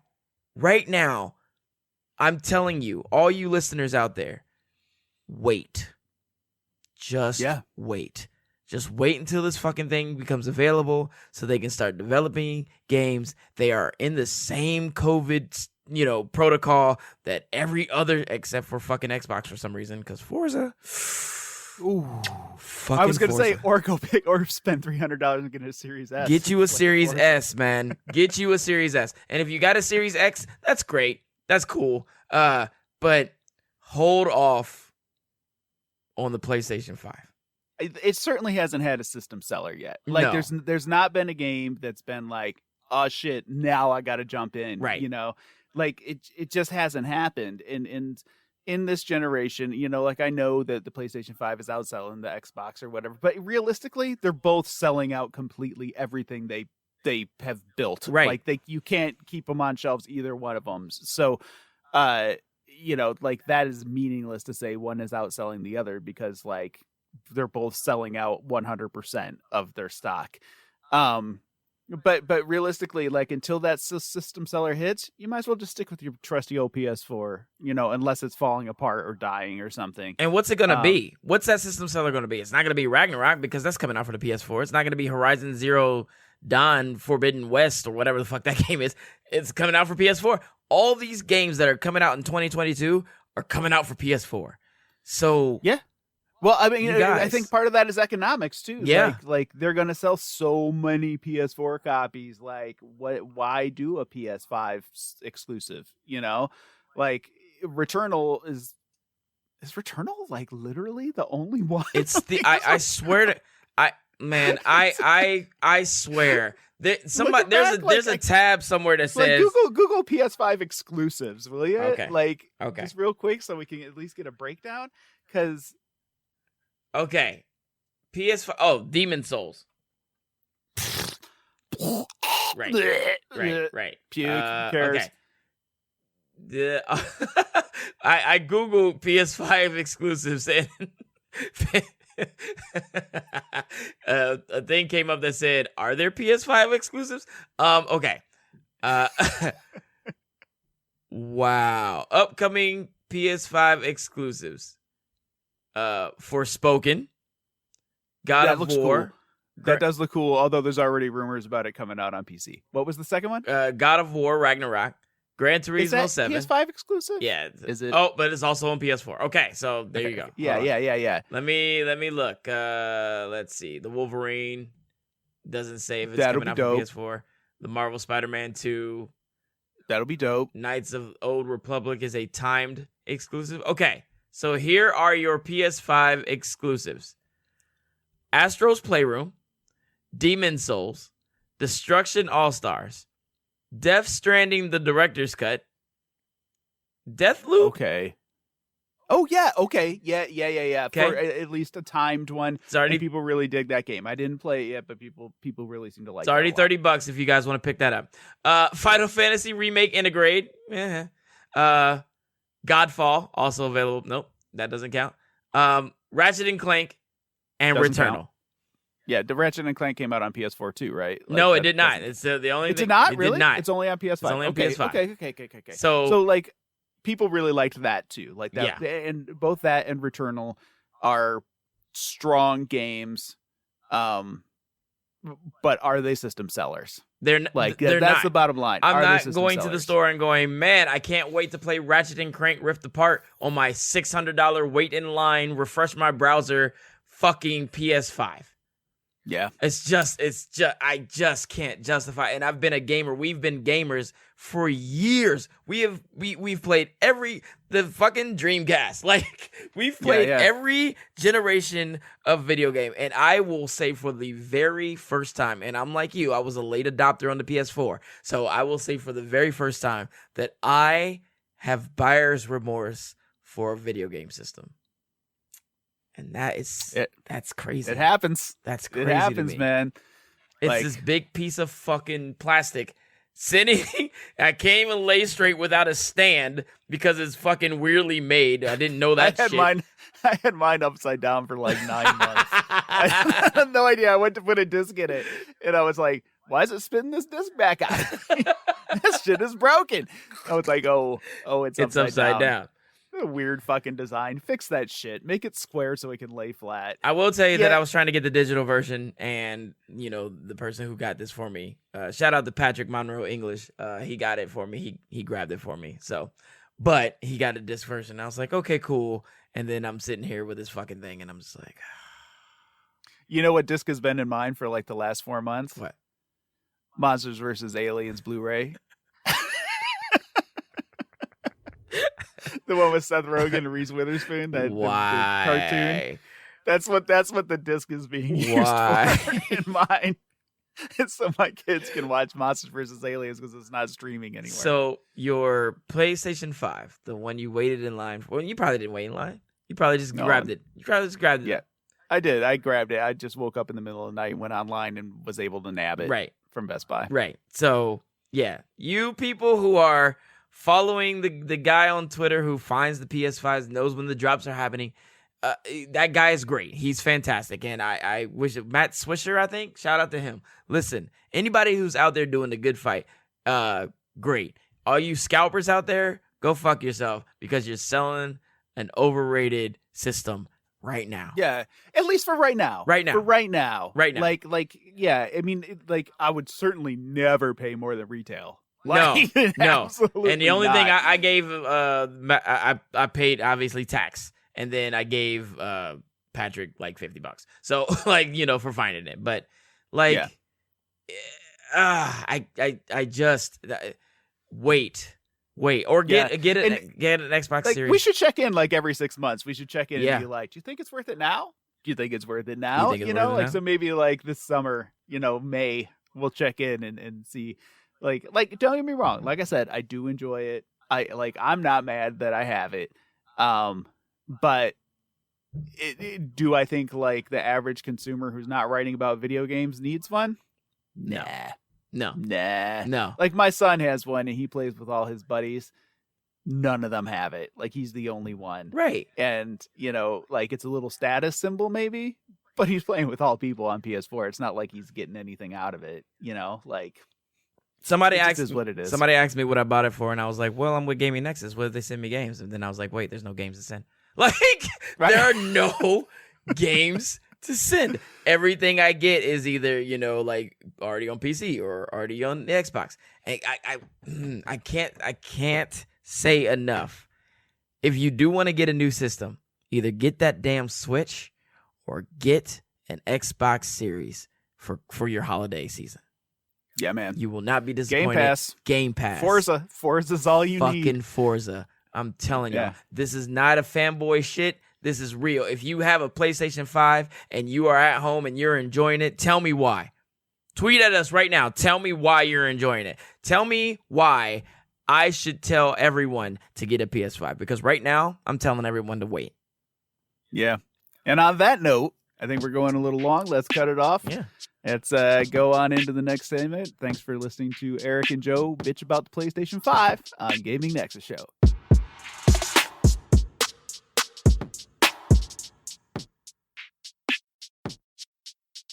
I'm telling you, all you listeners out there, wait. Just wait. Just wait until this fucking thing becomes available so they can start developing games. They are in the same COVID, protocol that every other, except for fucking Xbox for some reason, because Forza. Ooh, I was gonna say, or spend $300 and get a Series S. Get you a Series S, man. Get you a Series S, and if you got a Series X, that's great. That's cool. But hold off on the PlayStation 5. It certainly hasn't had a system seller yet. Like there's not been a game that's been like, oh shit, now I got to jump in. Right. You know, like it just hasn't happened. And in this generation, like I know that the PlayStation 5 is outselling the Xbox or whatever, but realistically, they're both selling out completely everything they have built. Right. Like you can't keep them on shelves, either one of them. So, like that is meaningless to say one is outselling the other, because like they're both selling out 100% of their stock. But realistically, like until that system seller hits, you might as well just stick with your trusty old PS4, unless it's falling apart or dying or something. And what's it going to be? What's that system seller going to be? It's not going to be Ragnarok, because that's coming out for the PS4. It's not going to be Horizon Zero Dawn Forbidden West or whatever the fuck that game is. It's coming out for PS4. All these games that are coming out in 2022 are coming out for PS4. So yeah. Well, I mean, I think part of that is economics too. Yeah. Like they're going to sell so many PS4 copies. Like why do a PS5 exclusive? Like Returnal is Returnal like literally the only one? It's I swear to I swear There's a tab somewhere that says Google PS5 exclusives, will you? Okay. Okay. Just real quick so we can at least get a breakdown. Because okay, PS5. Oh, Demon Souls. Right. Puke. Who cares? Okay. I googled PS5 exclusives and a thing came up that said, "Are there PS5 exclusives?" Okay. Wow. Upcoming PS5 exclusives. Forspoken. God of War. Cool. That does look cool, although there's already rumors about it coming out on PC. What was the second one? God of War Ragnarok. Gran Turismo 7. PS5 exclusive? Yeah. Is it? Oh, but it's also on PS4. Okay, so there you go. Yeah. Let me look. Let's see. The Wolverine doesn't say if it's That'll coming out be for PS4. The Marvel Spider-Man 2. That'll be dope. Knights of Old Republic is a timed exclusive. Okay, so here are your PS5 exclusives. Astro's Playroom, Demon Souls, Destruction All-Stars, Death Stranding the Director's Cut, Deathloop. Okay. Oh, yeah. Okay. Yeah. Okay. For at least a timed one. It's already and people really dig that game. I didn't play it yet, but people really seem to like it. It's already $30 if you guys want to pick that up. Final Fantasy Remake Integrate. Godfall, also available. Nope, that doesn't count. Ratchet and Clank and Doesn't Returnal. count. Yeah, the Ratchet and Clank came out on PS4 too, right? No, it did not. It's the only. It did not. It Really? did not. It's only on PS5. It's only on PS5. Okay. So like, people really liked that too. Like that, Yeah. and both that and Returnal are strong games. But are they system sellers? they're That's not. the bottom line. I'm Are they not system going to the sellers? store and going, man, I can't wait to play Ratchet and Clank Rift Apart on my $600 wait in line, refresh my browser, fucking PS5. Yeah. It's just I just can't justify it. And I've been a gamer. We've been gamers for years. We've played the fucking Dreamcast. Like, we've played every generation of video game. And I will say for the very first time, and I'm like you, I was a late adopter on the PS4. So I will say for the very first time that I have buyer's remorse for a video game system. And that's crazy. It happens. That's crazy. It happens, to me. man. It's this big piece of fucking plastic sitting. I can't even lay straight without a stand because it's fucking weirdly made. I didn't know that shit. I had mine upside down for like 9 months. I had no idea. I went to put a disc in it, and I was like, why is it spitting this disc back out? This shit is broken. I was like, oh, it's upside down. A weird fucking design. Fix that shit. Make it square so it can lay flat. I will tell you that I was trying to get the digital version, and the person who got this for me, shout out to Patrick Monroe English. He got it for me. He grabbed it for me. So, but he got a disc version. I was like, okay, cool. And then I'm sitting here with this fucking thing, and I'm just like, you know what disc has been in mine for like the last 4 months? What? Monsters vs. Aliens Blu-ray. The one with Seth Rogen and Reese Witherspoon. The cartoon. That's what the disc is being used for in mine. It's so my kids can watch Monsters vs. Aliens because it's not streaming anywhere. So your PlayStation 5, the one you waited in line for, well, you probably didn't wait in line. You probably just grabbed it. You probably just grabbed it. Yeah, I did. I grabbed it. I just woke up in the middle of the night, went online, and was able to nab it from Best Buy. Right. So, yeah. You people who are following the guy on Twitter who finds the PS5s, knows when the drops are happening, that guy is great. He's fantastic. And I wish Matt Swisher, I think, shout out to him. Listen, anybody who's out there doing the good fight, great. All you scalpers out there, go fuck yourself because you're selling an overrated system right now. Yeah, at least for right now. Right now. For right now. Right now. Like, yeah. I mean, I would certainly never pay more than retail. No. Absolutely And the only not. thing I gave, I paid obviously tax, and then I gave Patrick like $50. So like for finding it, but like, I just wait, or get an Xbox like, Series. we should check in like every 6 months. We should check in and be like, do you think it's worth it now? Do you think it's worth it now? So maybe like this summer, May, we'll check in and see. Like don't get me wrong. Like I said, I do enjoy it. I'm not mad that I have it. But do I think like the average consumer who's not writing about video games needs one? No. Nah. No. Like my son has one and he plays with all his buddies. None of them have it. Like he's the only one. Right. And, like it's a little status symbol maybe, but he's playing with all people on PS4. It's not like he's getting anything out of it, like Somebody it asked is what it is. Somebody asked me what I bought it for, and I was like, well, I'm with Gaming Nexus. What if they send me games? And then I was like, wait, there's no games to send. Like, Right. there are no games to send. Everything I get is either, like already on PC or already on the Xbox. And I can't say enough. If you do want to get a new system, either get that damn Switch or get an Xbox Series for your holiday season. Yeah, man. You will not be disappointed. Game Pass. Forza's all you need. Fucking Forza. I'm telling you, Yeah. this is not a fanboy shit. This is real. If you have a PlayStation 5 and you are at home and you're enjoying it, tell me why. Tweet at us right now. Tell me why you're enjoying it. Tell me why I should tell everyone to get a PS5. Because right now, I'm telling everyone to wait. Yeah. And on that note, I think we're going a little long. Let's cut it off. Yeah. Let's go on into the next segment. Thanks for listening to Eric and Joe bitch about the PlayStation 5 on Gaming Nexus Show.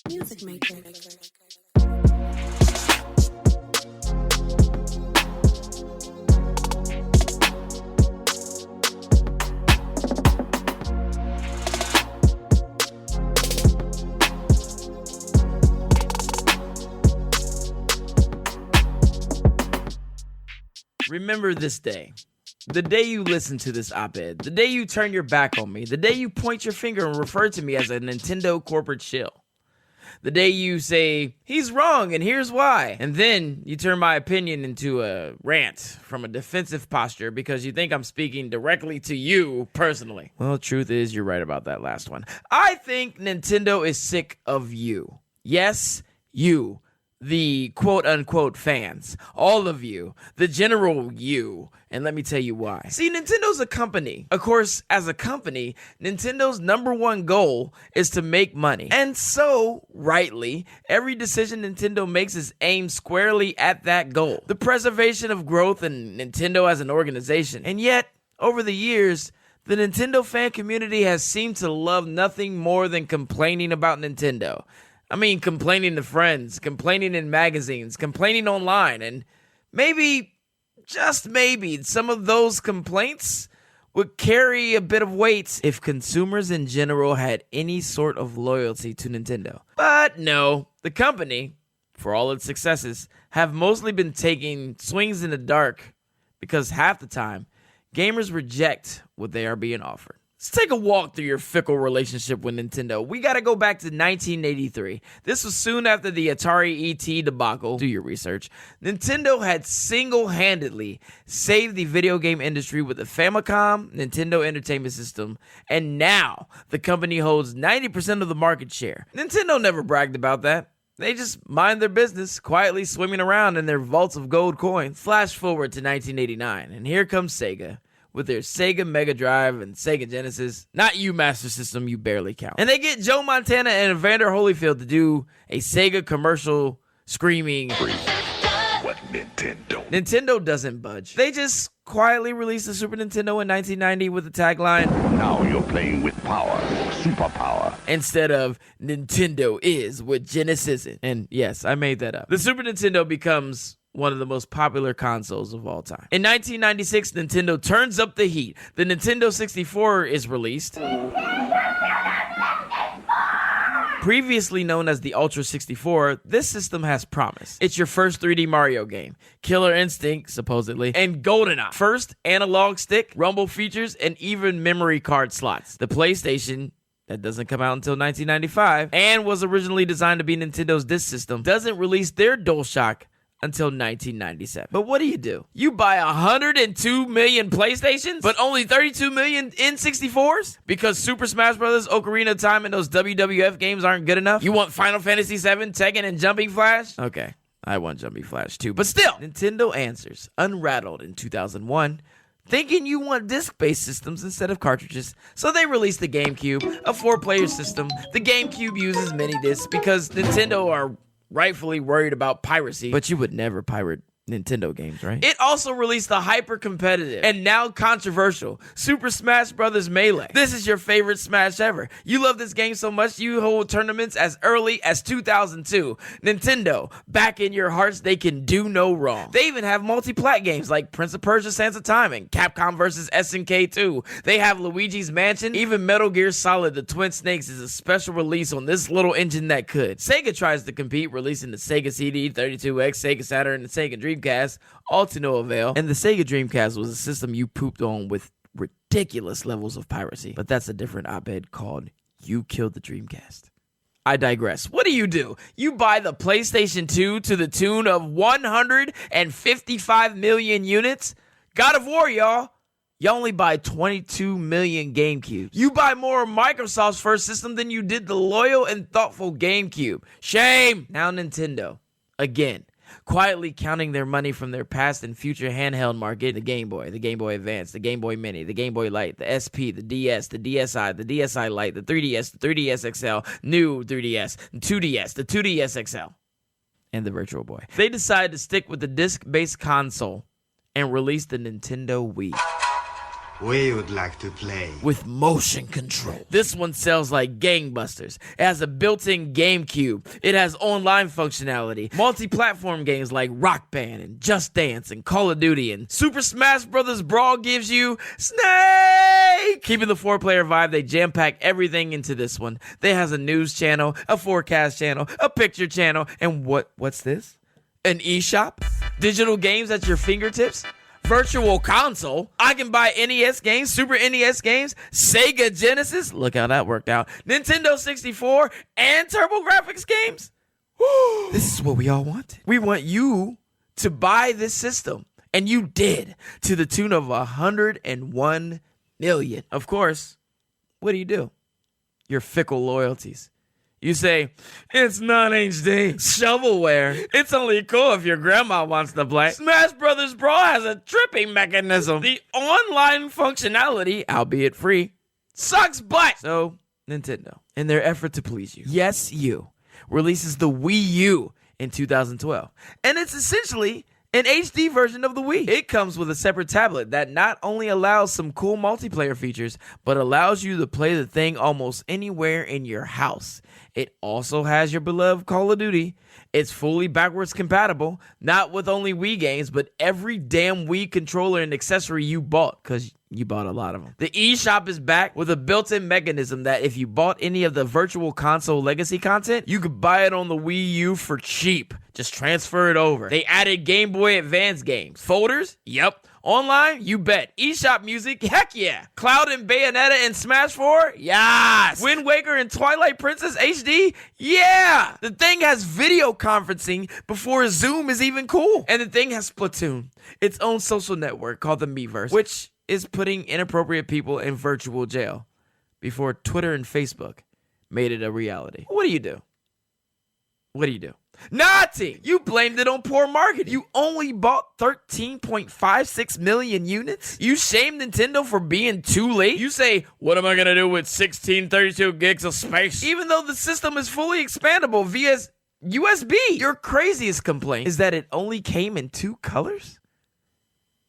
Music maker. Remember this day. The day you listen to this op-ed. The day you turn your back on me. The day you point your finger and refer to me as a Nintendo corporate shill. The day you say, he's wrong and here's why. And then you turn my opinion into a rant from a defensive posture because you think I'm speaking directly to you personally. Well, the truth is you're right about that last one. I think Nintendo is sick of you. Yes, you. The quote-unquote fans, all of you, the general you, and let me tell you why. See, Nintendo's a company. Of course, as a company, Nintendo's number one goal is to make money. And so, rightly, every decision Nintendo makes is aimed squarely at that goal. The preservation of growth in Nintendo as an organization. And yet, over the years, the Nintendo fan community has seemed to love nothing more than complaining about Nintendo. I mean, complaining to friends, complaining in magazines, complaining online, and maybe, just maybe, some of those complaints would carry a bit of weight if consumers in general had any sort of loyalty to Nintendo. But no, the company, for all its successes, have mostly been taking swings in the dark because half the time, gamers reject what they are being offered. Let's take a walk through your fickle relationship with Nintendo. We gotta go back to 1983. This was soon after the Atari ET debacle. Do your research. Nintendo had single-handedly saved the video game industry with the Famicom, Nintendo Entertainment System, and now the company holds 90% of the market share. Nintendo never bragged about that. They just mind their business, quietly swimming around in their vaults of gold coins. Flash forward to 1989, and here comes Sega with their Sega Mega Drive and Sega Genesis. Not you, Master System, you barely count. And they get Joe Montana and Evander Holyfield to do a Sega commercial screaming, What Nintendo? Nintendo doesn't budge. They just quietly released the Super Nintendo in 1990 with the tagline, Now you're playing with power, superpower. instead of Nintendo is what Genesis isn't. And yes, I made that up. The Super Nintendo becomes one of the most popular consoles of all time. In 1996, Nintendo turns up the heat. The Nintendo 64 is released. Previously known as the Ultra 64, this system has promise. It's your first 3D Mario game, Killer Instinct, supposedly, and GoldenEye. First analog stick, rumble features, and even memory card slots. The PlayStation, that doesn't come out until 1995, and was originally designed to be Nintendo's disk system, doesn't release their DualShock until 1997. But what do? You buy 102 million PlayStations, but only 32 million N64s? Because Super Smash Bros., Ocarina of Time, and those WWF games aren't good enough? You want Final Fantasy VII, Tekken, and Jumping Flash? Okay, I want Jumping Flash too. But still, Nintendo answers, unrattled in 2001, thinking you want disc-based systems instead of cartridges. So they released the GameCube, a 4-player system. The GameCube uses mini discs because Nintendo are rightfully worried about piracy. But you would never pirate Nintendo games, right? It also released the hyper-competitive and now controversial Super Smash Bros. Melee. This is your favorite Smash ever. You love this game so much you hold tournaments as early as 2002. Nintendo, back in your hearts, they can do no wrong. They even have multi-plat games like Prince of Persia: Sands of Time and Capcom vs. SNK 2. They have Luigi's Mansion. Even Metal Gear Solid: The Twin Snakes is a special release on this little engine that could. Sega tries to compete, releasing the Sega CD, 32X, Sega Saturn, and Sega Dreamcast, all to no avail. And the Sega Dreamcast was a system you pooped on with ridiculous levels of piracy. But that's a different op-ed called You Killed the Dreamcast. I digress. What do? You buy the PlayStation 2 to the tune of 155 million units? God of War, y'all. You only buy 22 million GameCubes. You buy more of Microsoft's first system than you did the loyal and thoughtful GameCube. Shame! Now Nintendo, again, quietly counting their money from their past and future handheld market: the Game Boy Advance, the Game Boy Mini, the Game Boy Light, the SP, the DS, the DSi, the DSi Lite, the 3DS, the 3DS XL, new 3DS, the 2DS, the 2DS XL, and the Virtual Boy. They decided to stick with the disc-based console and release the Nintendo Wii. We would like to play with motion control. This one sells like gangbusters. It has a built-in GameCube. It has online functionality. Multi-platform games like Rock Band and Just Dance and Call of Duty, and Super Smash Bros. Brawl gives you Snake! Keeping the 4-player vibe, they jam-pack everything into this one. They has a news channel, a forecast channel, a picture channel, and what's this? An eShop? Digital games at your fingertips? Virtual console. I can buy NES games, Super NES games, Sega Genesis. Look how that worked out. Nintendo 64 and TurboGrafx games. This is what we all wanted. We want you to buy this system, and you did, to the tune of 101 million. Of course, what do? Your fickle loyalties. You say, it's not HD. Shovelware. It's only cool if your grandma wants to play. Smash Brothers Brawl has a tripping mechanism. The online functionality, albeit free, sucks butt. So, Nintendo, in their effort to please you, yes, you, releases the Wii U in 2012. And it's essentially an HD version of the Wii. It comes with a separate tablet that not only allows some cool multiplayer features, but allows you to play the thing almost anywhere in your house. It also has your beloved Call of Duty. It's fully backwards compatible, not with only Wii games, but every damn Wii controller and accessory you bought, because you bought a lot of them. The eShop is back with a built-in mechanism that if you bought any of the Virtual Console legacy content, you could buy it on the Wii U for cheap. Just transfer it over. They added Game Boy Advance games. Folders? Yep. Online? You bet. eShop music? Heck yeah. Cloud and Bayonetta and Smash 4? Yes. Wind Waker and Twilight Princess HD? Yeah. The thing has video conferencing before Zoom is even cool. And the thing has Splatoon, its own social network called the Miiverse, which is putting inappropriate people in virtual jail before Twitter and Facebook made it a reality. What do? Nothing! You blamed it on poor marketing. You only bought 13.56 million units? You shamed Nintendo for being too late? You say, what am I gonna do with 1632 gigs of space? Even though the system is fully expandable via USB. Your craziest complaint is that it only came in 2 colors?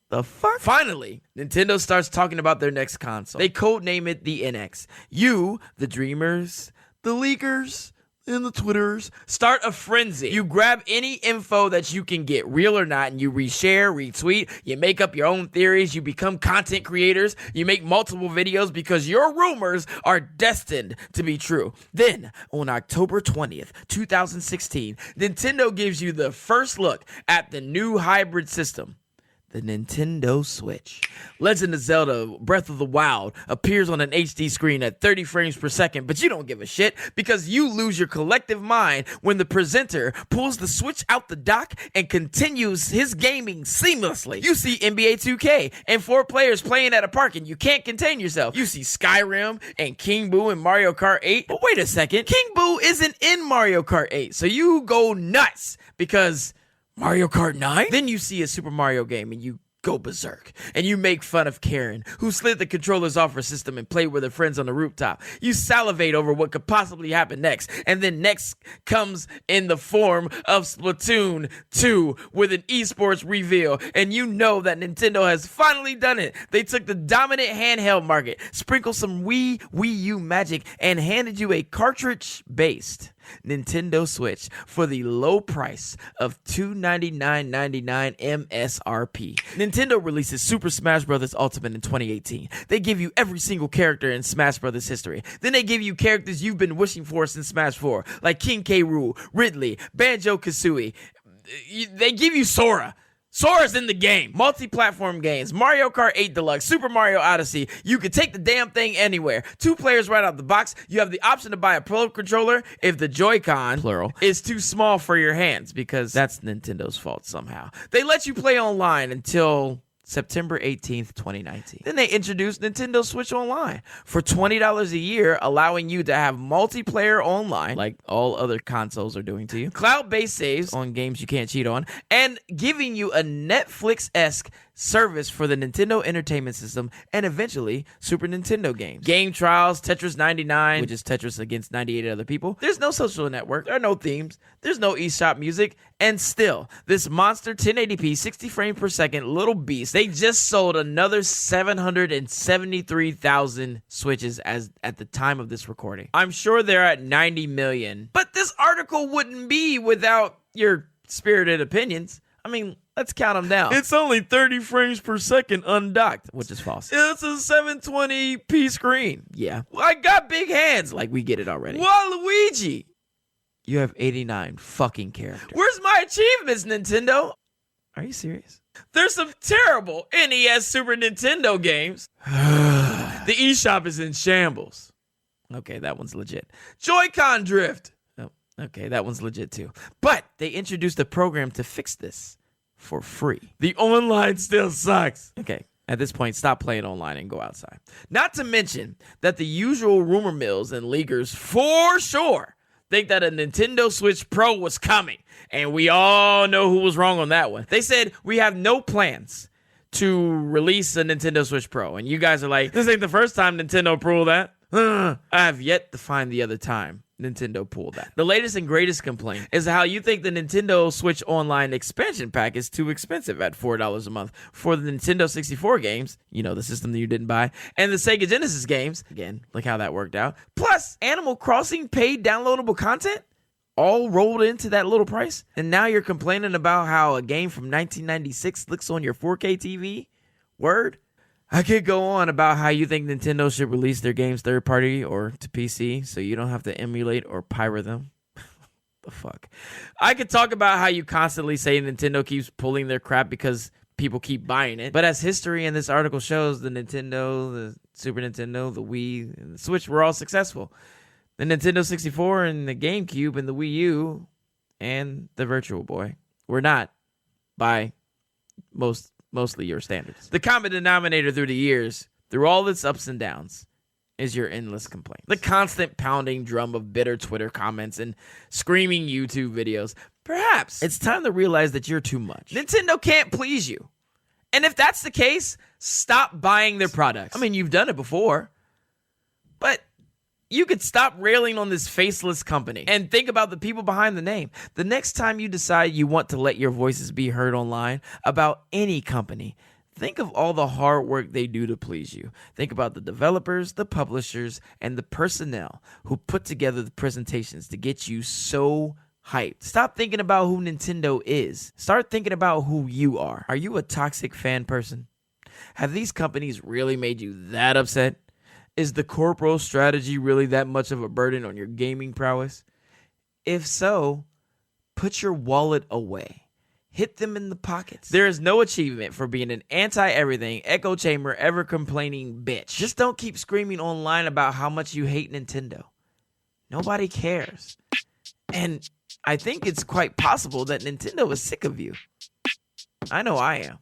The fuck? Finally, Nintendo starts talking about their next console. They codename it the NX. You, the dreamers, the leakers, and the Twitters, start a frenzy. You grab any info that you can get, real or not, and you reshare, retweet, you make up your own theories, you become content creators, you make multiple videos because your rumors are destined to be true. Then, on October 20th, 2016, Nintendo gives you the first look at the new hybrid system, the Nintendo Switch. Legend of Zelda Breath of the Wild appears on an HD screen at 30 frames per second, but you don't give a shit because you lose your collective mind when the presenter pulls the Switch out the dock and continues his gaming seamlessly. You see NBA 2K and 4 players playing at a park and you can't contain yourself. You see Skyrim and King Boo in Mario Kart 8. But wait a second, King Boo isn't in Mario Kart 8, so you go nuts because Mario Kart 9? Then you see a Super Mario game and you go berserk. And you make fun of Karen, who slid the controllers off her system and played with her friends on the rooftop. You salivate over what could possibly happen next. And then next comes in the form of Splatoon 2 with an esports reveal. And you know that Nintendo has finally done it. They took the dominant handheld market, sprinkled some Wii U magic, and handed you a cartridge-based Nintendo Switch for the low price of $299.99 MSRP. Nintendo releases Super Smash Bros. Ultimate in 2018. They give you every single character in Smash Bros. History. Then they give you characters you've been wishing for since Smash 4, like King K. Rool, Ridley, Banjo-Kazooie. They give you Sora. Sora's in the game. Multi-platform games, Mario Kart 8 Deluxe, Super Mario Odyssey. You can take the damn thing anywhere. 2 players right out the box. You have the option to buy a Pro controller if the Joy-Con, plural, is too small for your hands, because that's Nintendo's fault somehow. They let you play online until September 18th, 2019. Then they introduced Nintendo Switch Online for $20 a year, allowing you to have multiplayer online, like all other consoles are doing to you, cloud-based saves on games you can't cheat on, and giving you a Netflix-esque service for the Nintendo Entertainment System and eventually Super Nintendo games. Game trials, Tetris 99, which is Tetris against 98 other people. There's no social network. There are no themes. There's no eShop music. And still, this monster 1080p, 60 frames per second little beast, they just sold another 773,000 Switches at the time of this recording. I'm sure they're at 90 million. But this article wouldn't be without your spirited opinions. I mean, let's count them down. It's only 30 frames per second undocked, which is false. It's a 720p screen. Yeah. I got big hands. Like, we get it already. Waluigi! You have 89 fucking characters. Where's my achievements, Nintendo? Are you serious? There's some terrible NES Super Nintendo games. The eShop is in shambles. Okay, that one's legit. Joy-Con drift. Oh, okay, that one's legit too. But they introduced a program to fix this for free. The online still sucks. Okay, at this point, stop playing online and go outside. Not to mention that the usual rumor mills and leakers for sure think that a Nintendo Switch Pro was coming. And we all know who was wrong on that one. They said, we have no plans to release a Nintendo Switch Pro. And you guys are like, this ain't the first time Nintendo pulled that. I have yet to find the other time Nintendo pulled that. The latest and greatest complaint is how you think the Nintendo Switch Online expansion pack is too expensive at $4 a month for the Nintendo 64 games, you know, the system that you didn't buy, and the Sega Genesis games. Again, look how that worked out. Plus, Animal Crossing paid downloadable content, all rolled into that little price. And now you're complaining about how a game from 1996 looks on your 4K TV? Word? I could go on about how you think Nintendo should release their games third party or to PC so you don't have to emulate or pirate them. The fuck? I could talk about how you constantly say Nintendo keeps pulling their crap because people keep buying it. But as history in this article shows, the Nintendo, the Super Nintendo, the Wii, and the Switch were all successful. The Nintendo 64 and the GameCube and the Wii U and the Virtual Boy were not by mostly your standards. The common denominator through the years, through all its ups and downs, is your endless complaints. The constant pounding drum of bitter Twitter comments and screaming YouTube videos. Perhaps it's time to realize that you're too much. Nintendo can't please you. And if that's the case, stop buying their products. I mean, you've done it before. But you could stop railing on this faceless company and think about the people behind the name. The next time you decide you want to let your voices be heard online about any company, think of all the hard work they do to please you. Think about the developers, the publishers, and the personnel who put together the presentations to get you so hyped. Stop thinking about who Nintendo is. Start thinking about who you are. Are you a toxic fan person? Have these companies really made you that upset? Is the corporate strategy really that much of a burden on your gaming prowess? If so, put your wallet away. Hit them in the pockets. There is no achievement for being an anti-everything, echo chamber, ever-complaining bitch. Just don't keep screaming online about how much you hate Nintendo. Nobody cares. And I think it's quite possible that Nintendo is sick of you. I know I am.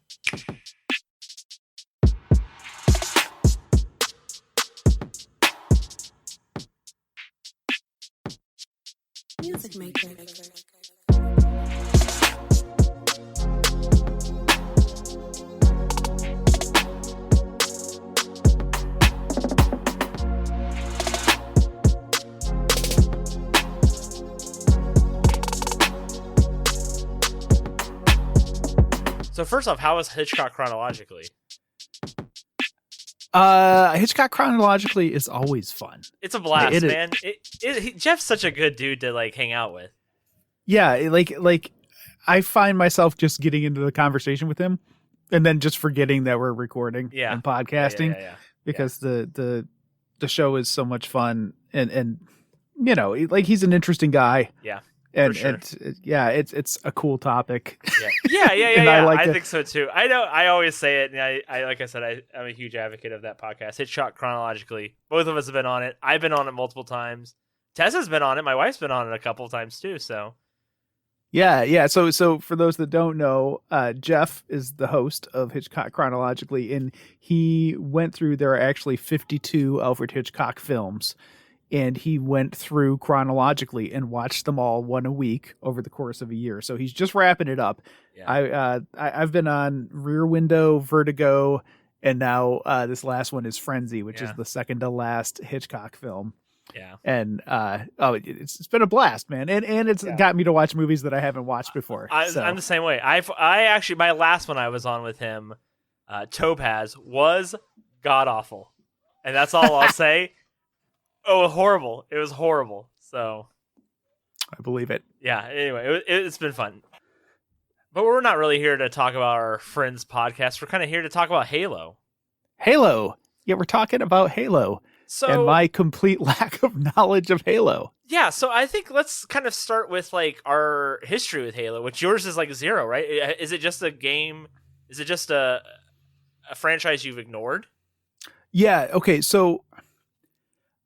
Music Matrix. So first off, how is Hitchcock chronologically? Hitchcock chronologically is always fun. It's a blast, It is. man. Jeff's such a good dude to like hang out with. Yeah, like I find myself just getting into the conversation with him and then just forgetting that we're recording and podcasting because the show is so much fun and you know, like he's an interesting guy. Yeah. And, for sure. It's a cool topic. Yeah. And I think so too. I know. I always say it, and I like I said, I'm a huge advocate of that podcast. Hitchcock chronologically. Both of us have been on it. I've been on it multiple times. Tessa's been on it. My wife's been on it a couple of times too. So. Yeah. So for those that don't know, Jeff is the host of Hitchcock chronologically, and he went through. There are actually 52 Alfred Hitchcock films. And he went through chronologically and watched them all one a week over the course of a year. So he's just wrapping it up. Yeah. I've been on Rear Window, Vertigo, and now this last one is Frenzy, which is the second to last Hitchcock film. Yeah. And it's been a blast, man. And it's got me to watch movies that I haven't watched before. I'm the same way. I actually, my last one I was on with him, Topaz, was god awful, and that's all I'll say. Oh, horrible! It was horrible. So, I believe it. Yeah. Anyway, it's been fun, but we're not really here to talk about our friends' podcast. We're kind of here to talk about Halo. Halo. Yeah, we're talking about Halo. And my complete lack of knowledge of Halo. Yeah. So I think let's kind of start with like our history with Halo, which yours is like 0, right? Is it just a game? Is it just a franchise you've ignored? Yeah. Okay. So.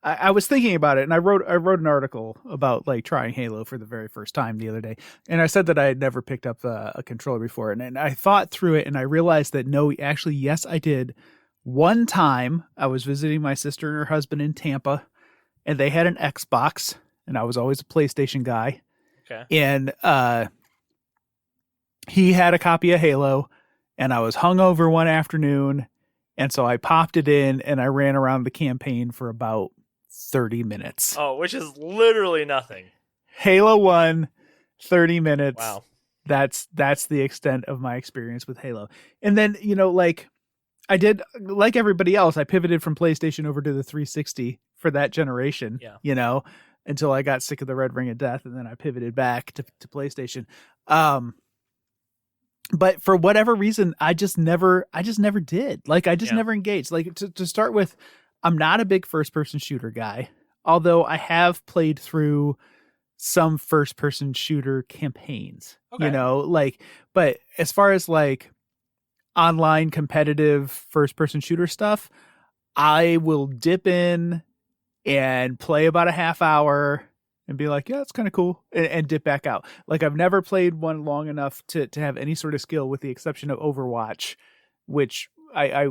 I was thinking about it, and I wrote an article about like trying Halo for the very first time the other day, and I said that I had never picked up a controller before, and I thought through it, and I realized that no, actually, yes, I did. One time, I was visiting my sister and her husband in Tampa, and they had an Xbox, and I was always a PlayStation guy. Okay. And he had a copy of Halo, and I was hungover one afternoon, and so I popped it in, and I ran around the campaign for about 30 minutes. Oh, which is literally nothing. Halo 1, 30 minutes. Wow. That's the extent of my experience with Halo. And then, you know, like I did, like everybody else, I pivoted from PlayStation over to the 360 for that generation, you know, until I got sick of the Red Ring of Death, and then I pivoted back to PlayStation. But for whatever reason, I just never did. Like, I just never engaged. Like, to start with, I'm not a big first-person shooter guy, although I have played through some first-person shooter campaigns, you know, like, but as far as like online competitive first-person shooter stuff, I will dip in and play about a half hour and be like, yeah, it's kind of cool, and dip back out. Like, I've never played one long enough to have any sort of skill, with the exception of Overwatch, which I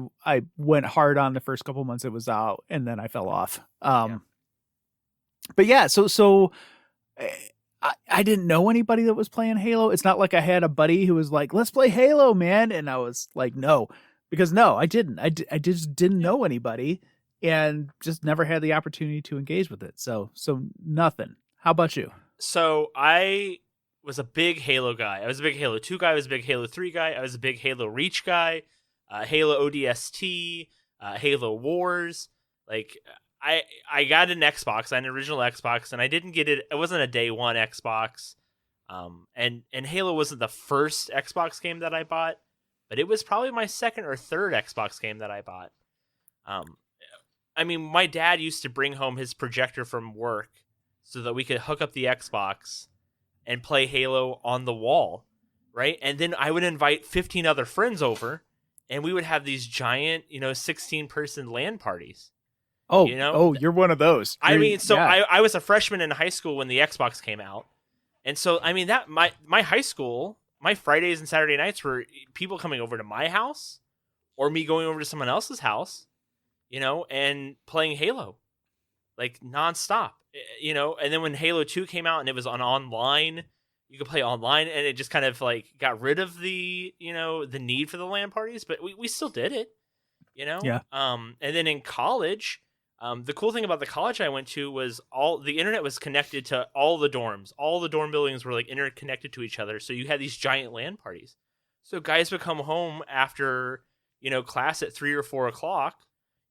went hard on the first couple months it was out, and then I fell off. But yeah, so I didn't know anybody that was playing Halo. It's not like I had a buddy who was like, let's play Halo, man. And I was like, no, because no, I didn't. I just didn't know anybody, and just never had the opportunity to engage with it. So nothing. How about you? So I was a big Halo guy. I was a big Halo 2 guy. I was a big Halo 3 guy. I was a big Halo Reach guy. Halo ODST, Halo Wars. Like, I got an Xbox, an original Xbox, and I didn't get it. It wasn't a day one Xbox. And Halo wasn't the first Xbox game that I bought, but it was probably my second or third Xbox game that I bought. I mean, my dad used to bring home his projector from work so that we could hook up the Xbox and play Halo on the wall, right? And then I would invite 15 other friends over, and we would have these giant, 16-person LAN parties. Oh, You know? oh, you're one of those. I mean, so yeah. I was a freshman in high school when the Xbox came out. And so, I mean, that my high school, my Fridays and Saturday nights were people coming over to my house or me going over to someone else's house, and playing Halo, like nonstop, And then when Halo 2 came out and it was on online, you could play online, and it just kind of like got rid of the, the need for the LAN parties, but we still did it, Yeah. And then in college, the cool thing about the college I went to was the internet was connected to all the dorms. All the dorm buildings were like interconnected to each other. So you had these giant LAN parties. So guys would come home after, class at 3 or 4 o'clock,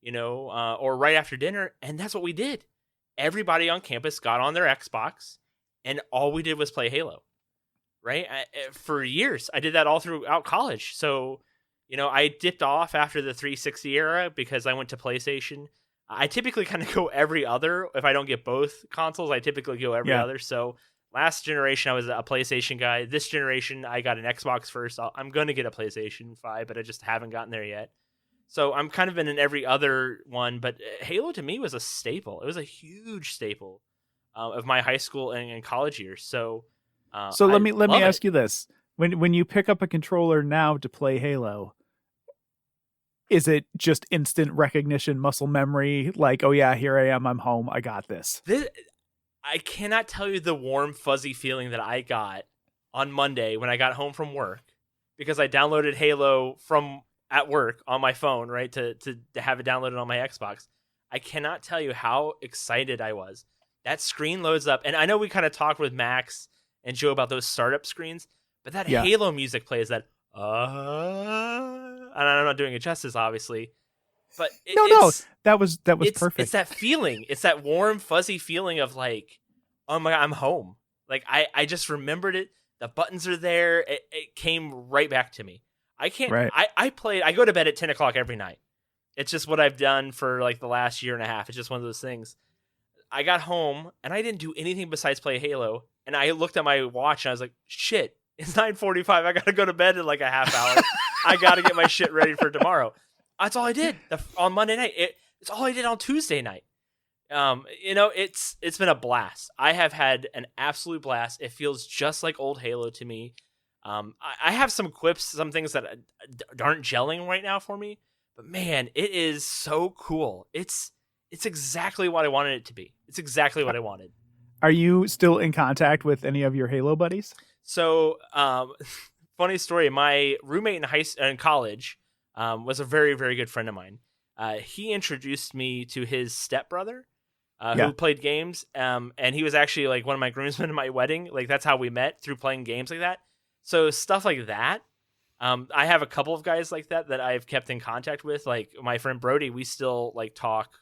or right after dinner. And that's what we did. Everybody on campus got on their Xbox and all we did was play Halo, right? For years, I did that all throughout college. So, I dipped off after the 360 era because I went to PlayStation. I typically kind of go every other. If I don't get both consoles, I typically go every other. So last generation, I was a PlayStation guy. This generation, I got an Xbox first. I'm going to get a PlayStation 5, but I just haven't gotten there yet. So I'm kind of in an every other one. But Halo to me was a staple. It was a huge staple of my high school and college years. So let me ask you this: when you pick up a controller now to play Halo, is it just instant recognition, muscle memory? Like, oh yeah, here I am, I'm home, I got this. I cannot tell you the warm, fuzzy feeling that I got on Monday when I got home from work because I downloaded Halo from at work on my phone, right, to have it downloaded on my Xbox. I cannot tell you how excited I was. That screen loads up, and I know we kind of talked with Max and Joe about those startup screens, but that Halo music plays that. And I'm not doing it justice, obviously, but that was perfect. It's that feeling. It's that warm, fuzzy feeling of like, oh my God, I'm home. Like I just remembered it. The buttons are there. It came right back to me. I can't. Right. I go to bed at 10 o'clock every night. It's just what I've done for like the last year and a half. It's just one of those things. I got home and I didn't do anything besides play Halo. And I looked at my watch and I was like, shit. It's 9:45. I gotta go to bed in like a half hour. I gotta get my shit ready for tomorrow. That's all I did on Monday night. It's all I did on Tuesday night. It's been a blast. I have had an absolute blast. It feels just like old Halo to me. I have some quips, some things that aren't gelling right now for me. But man, it is so cool. It's exactly what I wanted it to be. It's exactly what I wanted. Are you still in contact with any of your Halo buddies? So, funny story. My roommate in college was a very, very good friend of mine. He introduced me to his stepbrother, who played games. And he was actually like one of my groomsmen at my wedding. Like that's how we met, through playing games like that. So stuff like that. I have a couple of guys like that I've kept in contact with. Like my friend Brody, we still like talk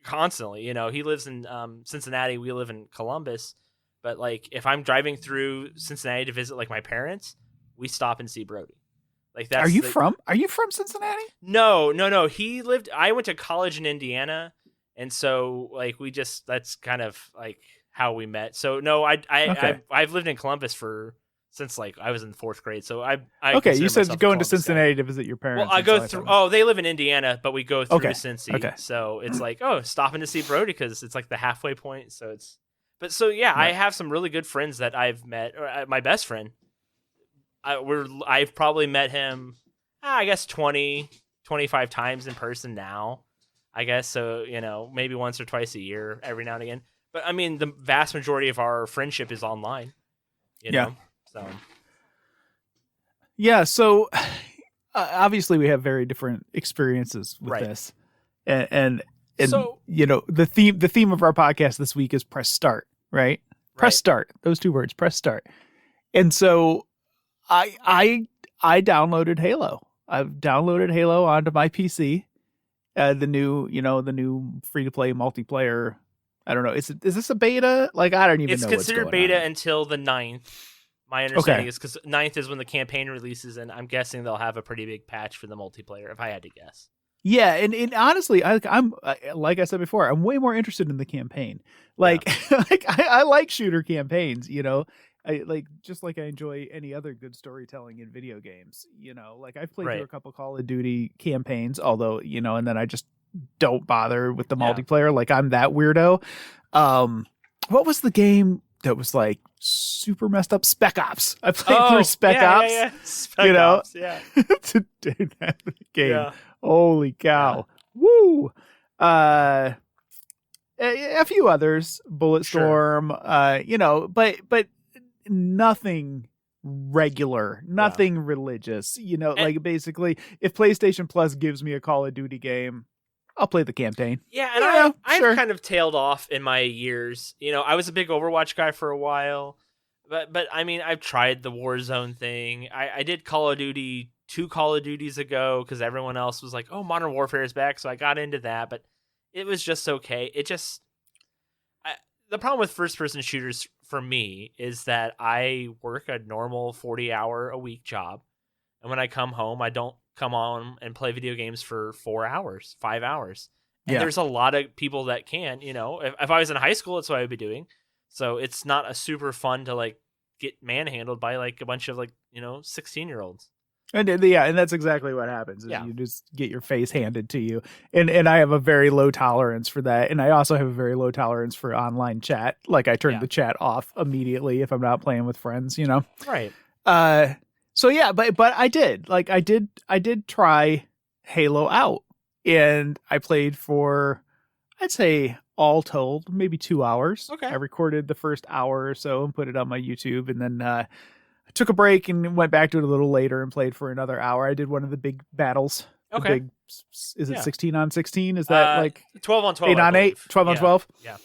constantly. He lives in Cincinnati. We live in Columbus. But like if I'm driving through Cincinnati to visit like my parents, we stop and see Brody. Like that's. Are you from Cincinnati? No. I went to college in Indiana, and so like that's kind of like how we met. So no, I've lived in Columbus since like I was in 4th grade. So I okay. You said going to Cincinnati to visit your parents. Well, I go through. Oh, they live in Indiana, but we go through Cincy. Okay. So it's like stopping to see Brody because it's like the halfway point. So it's. But so yeah, right. I have some really good friends that I've met. My best friend, I've probably met him, I guess 20, 25 times in person now. I guess so. Maybe once or twice a year, every now and again. But I mean, the vast majority of our friendship is online. You know? So. Yeah. So obviously, we have very different experiences with this, and so, the theme of our podcast this week is press start, right? Press start. Those 2 words, press start. And so I downloaded Halo. I've downloaded Halo onto my PC. The new free to play multiplayer. I don't know. Is this a beta? Like, I don't even know. It's considered beta until the 9th. My understanding is because 9th is when the campaign releases, and I'm guessing they'll have a pretty big patch for the multiplayer, if I had to guess. Yeah, and honestly, I'm like I said before, I'm way more interested in the campaign. Like, I like shooter campaigns, I like just like I enjoy any other good storytelling in video games. Like I've played Right. through a couple Call of Duty campaigns, although and then I just don't bother with the Yeah. multiplayer. Like I'm that weirdo. What was the game that was like super messed up? Spec Ops. I played through Spec Ops. Yeah. Spec Ops, yeah. Dude, that game. Yeah. Holy cow. Woo. A few others, Bulletstorm, but nothing regular, nothing religious. Like basically, if PlayStation Plus gives me a Call of Duty game, I'll play the campaign. Yeah, and I've sure. kind of tailed off in my years. I was a big Overwatch guy for a while, but I mean, I've tried the Warzone thing. I did Call of Duty 2 Call of Duties ago because everyone else was like, "Oh, Modern Warfare is back," so I got into that, but it was just okay. The problem with first-person shooters for me is that I work a normal 40-hour-a-week job, and when I come home, I don't come on and play video games for 4 hours, 5 hours. And there's a lot of people that can, if I was in high school, that's what I would be doing. So it's not a super fun to like get manhandled by like a bunch of like, 16-year-olds. And that's exactly what happens. Is Yeah. You just get your face handed to you. And I have a very low tolerance for that. And I also have a very low tolerance for online chat. Like I turn the chat off immediately if I'm not playing with friends, Right. So yeah, but I did. Like I did try Halo out. And I played for, I'd say all told, maybe 2 hours. Okay. I recorded the first hour or so and put it on my YouTube, and then I took a break and went back to it a little later and played for another hour. I did one of the big battles. Okay. Is it Yeah. 16 on 16? Is that like 12 on 12? 8 on 8? 12 on 12? Yeah.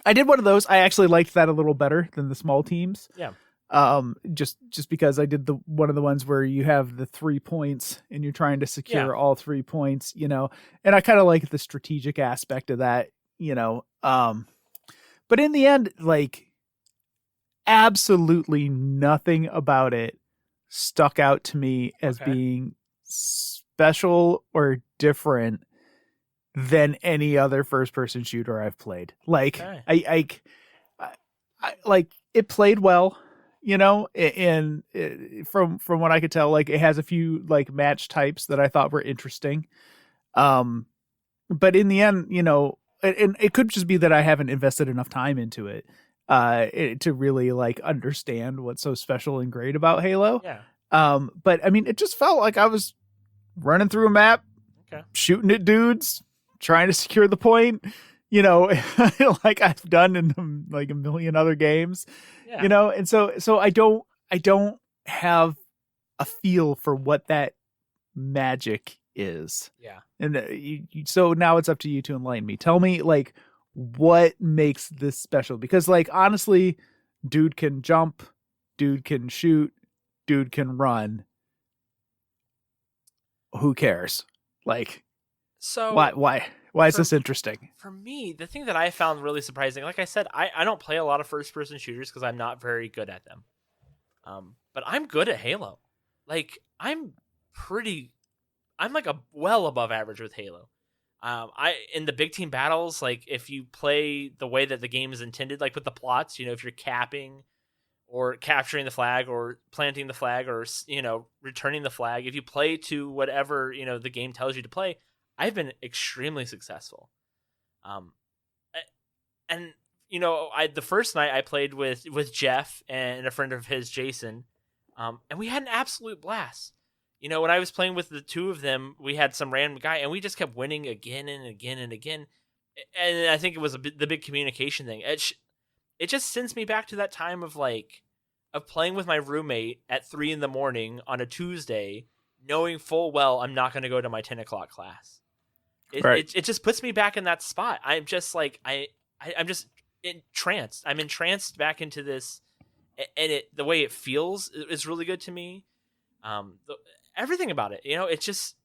I did one of those. I actually liked that a little better than the small teams. Yeah. Just because I did one of the ones where you have the 3 points and you're trying to secure all 3 points, and I kind of like the strategic aspect of that, but in the end, like absolutely nothing about it stuck out to me as being special or different than any other first person shooter I've played. Like I like it played well. And from what I could tell, like it has a few like match types that I thought were interesting. But in the end, and it could just be that I haven't invested enough time into it, to really like understand what's so special and great about Halo. Yeah. But I mean, it just felt like I was running through a map, shooting at dudes, trying to secure the point. Like I've done in like a million other games, and so I don't have a feel for what that magic is. Yeah. And so now it's up to you to enlighten me. Tell me like what makes this special, because like, honestly, dude can jump, dude can shoot, dude can run. Who cares? Like, so why is this interesting? For me, the thing that I found really surprising, like I said, I don't play a lot of first-person shooters because I'm not very good at them. But I'm good at Halo. Like, I'm like a well above average with Halo. In the big team battles, like if you play the way that the game is intended, like with the plots, if you're capping or capturing the flag or planting the flag or, returning the flag, if you play to whatever, the game tells you to play, I've been extremely successful. And the first night I played with Jeff and a friend of his, Jason, and we had an absolute blast. When I was playing with the two of them, we had some random guy, and we just kept winning again and again and again. And I think it was the big communication thing. It just sends me back to that time of playing with my roommate at 3 a.m. on a Tuesday, knowing full well I'm not going to go to my 10 o'clock class. It just puts me back in that spot. I'm just like I'm just entranced. I'm entranced back into this, and the way it feels is really good to me. Everything about it, it's just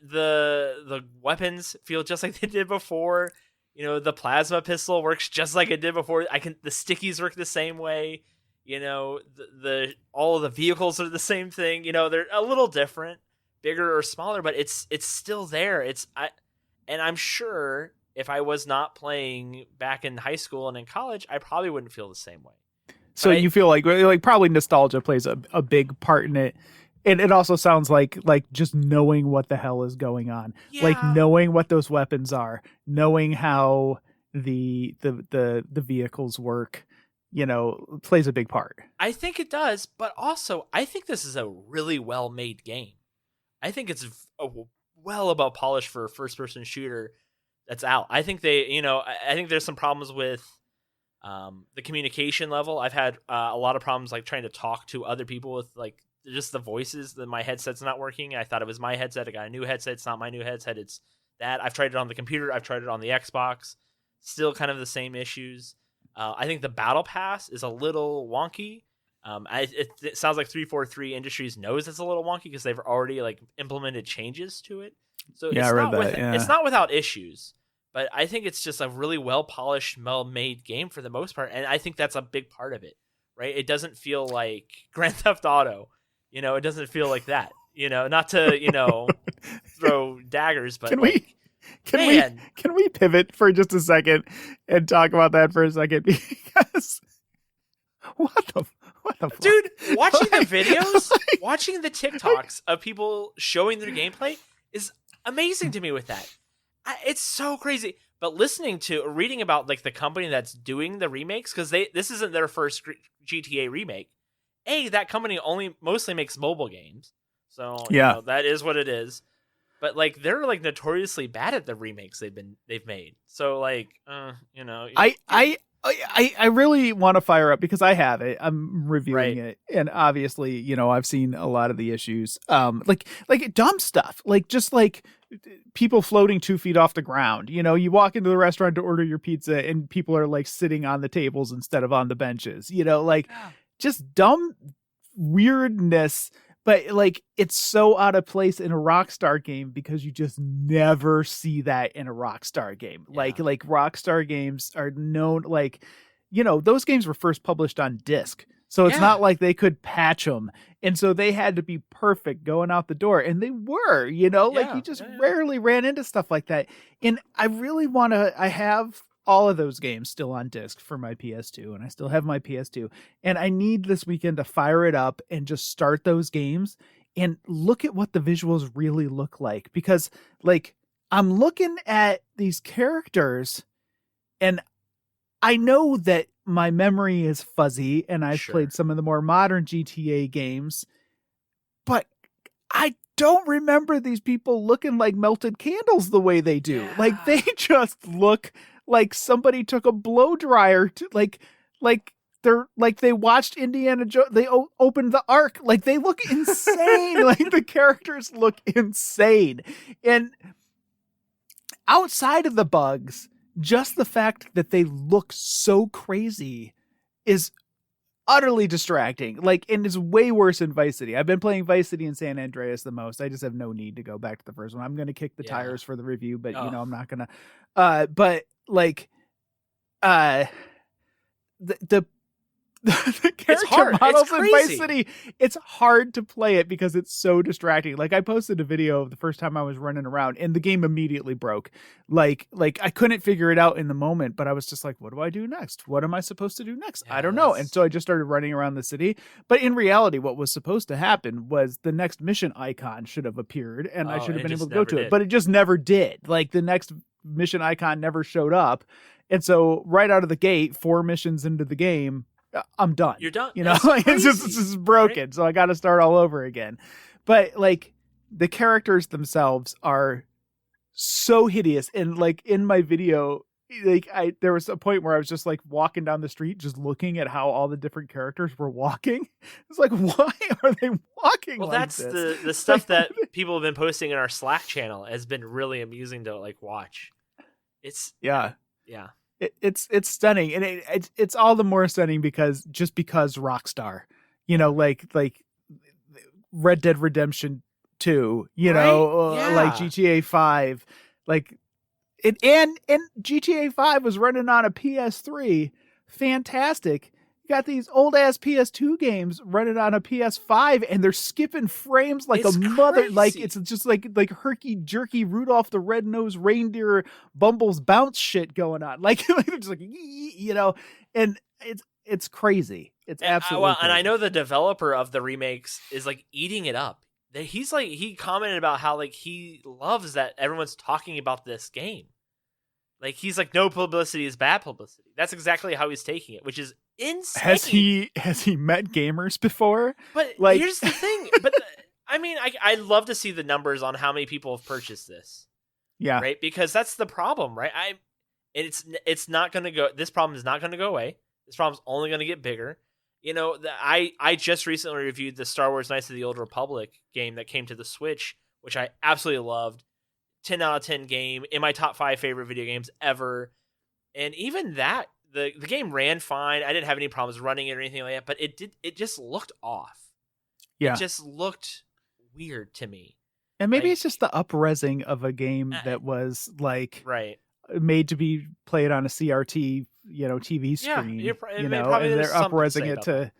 the weapons feel just like they did before. The plasma pistol works just like it did before. The stickies work the same way. All of the vehicles are the same thing. They're a little different, bigger or smaller, but it's still there. And I'm sure if I was not playing back in high school and in college, I probably wouldn't feel the same way. So you feel like probably nostalgia plays a big part in it. And it also sounds like just knowing what the hell is going on, like knowing what those weapons are, knowing how the vehicles work, plays a big part. I think it does, but also I think this is a really well made game. I think it's well above polished for a first person shooter that's out. I think I think there's some problems with the communication level. I've had a lot of problems like trying to talk to other people with like just the voices. That my headset's not working. I thought it was my headset. I got a new headset. It's not my new headset. It's that. I've tried it on the computer. I've tried it on the Xbox. Still kind of the same issues. I think the battle pass is a little wonky. It sounds like 343 Industries knows it's a little wonky because they've already like implemented changes to it. So yeah, it's not without issues, but I think it's just a really well polished, well made game for the most part, and I think that's a big part of it. Right? It doesn't feel like Grand Theft Auto. It doesn't feel like that. Not to throw daggers, but can we pivot for just a second and talk about that for a second? Because what the fuck? Dude, watching the videos, watching the TikToks of people showing their gameplay is amazing to me with that. It's so crazy. But reading about like the company that's doing the remakes, because this isn't their first GTA remake. That company mostly makes mobile games. So that is what it is. But like they're like notoriously bad at the remakes they've made. So like I really want to fire up because I have it. I'm reviewing it, and obviously, I've seen a lot of the issues. Like dumb stuff, like just like people floating 2 feet off the ground. You walk into the restaurant to order your pizza, and people are like sitting on the tables instead of on the benches. Just dumb weirdness. But like it's so out of place in a Rockstar game because you just never see that in a Rockstar game. Yeah. Like Rockstar games are known, those games were first published on disc. So it's not like they could patch them. And so they had to be perfect going out the door. And they were, you just rarely ran into stuff like that. And I really I have all of those games still on disc for my PS2, and I still have my PS2, and I need this weekend to fire it up and just start those games and look at what the visuals really look like, because like I'm looking at these characters and I know that my memory is fuzzy and I've played some of the more modern GTA games, but I don't remember these people looking like melted candles the way they do. Yeah. Like they just look like somebody took a blow dryer to like they're like they watched Indiana Jones. They opened the Ark. Like they look insane. Like the characters look insane. And outside of the bugs, just the fact that they look so crazy is utterly distracting. Like, and it's way worse in Vice City. I've been playing Vice City and San Andreas the most. I just have no need to go back to the first one. I'm going to kick the tires for the review, but I'm not going to. But like, the character models in Vice City, it's hard to play it because it's so distracting. Like I posted a video of the first time I was running around and the game immediately broke. Like I couldn't figure it out in the moment, but I was just like, what do I do next? What am I supposed to do next? I don't know. And so I just started running around the city. But in reality, what was supposed to happen was the next mission icon should have appeared and I should have been able to go to it, but it just never did. Like the next mission icon never showed up. And so right out of the gate, 4 missions into the game, I'm done. You're done. Like it's just broken. Right? So I got to start all over again. But like the characters themselves are so hideous. And like in my video, like there was a point where I was just like walking down the street, just looking at how all the different characters were walking. It's like, why are they walking? Well, like that's this? the stuff that people have been posting in our Slack channel has been really amusing to like watch. It's yeah. It's stunning, and it's all the more stunning because Rockstar, like Red Dead Redemption 2, like GTA 5, like it, and GTA 5 was running on a PS3, fantastic, You got these old ass PS2 games running on a PS5, and they're skipping frames like It's a mother. crazy. Like it's just like herky jerky Rudolph the Red-Nosed Reindeer Bumbles bounce shit going on. Like they're just like and it's crazy. It's absolutely and I crazy. know the developer of the remakes is like eating it up. He's like, he commented about how like he loves that everyone's talking about this game. Like he's like, no publicity is bad publicity. That's exactly how he's taking it, which is insane. Has he met gamers before? But like, here's the thing. But I mean, I'd love to see the numbers on how many people have purchased this. Yeah. Right. Because that's the problem, right? It's not going to go. This problem is not going to go away. This problem's only going to get bigger. You know, I just recently reviewed the Star Wars Knights of the Old Republic game that came to the Switch, which I absolutely loved. 10 out of 10 game, in my top 5 favorite video games ever. And even that, the game ran fine. I didn't have any problems running it or anything like that, but it just looked off. Yeah. It just looked weird to me. And maybe like- it's just the up-resing of a game that was like Right. made to be played on a CRT, TV Yeah, screen, probably and there's they're something to say up-resing it about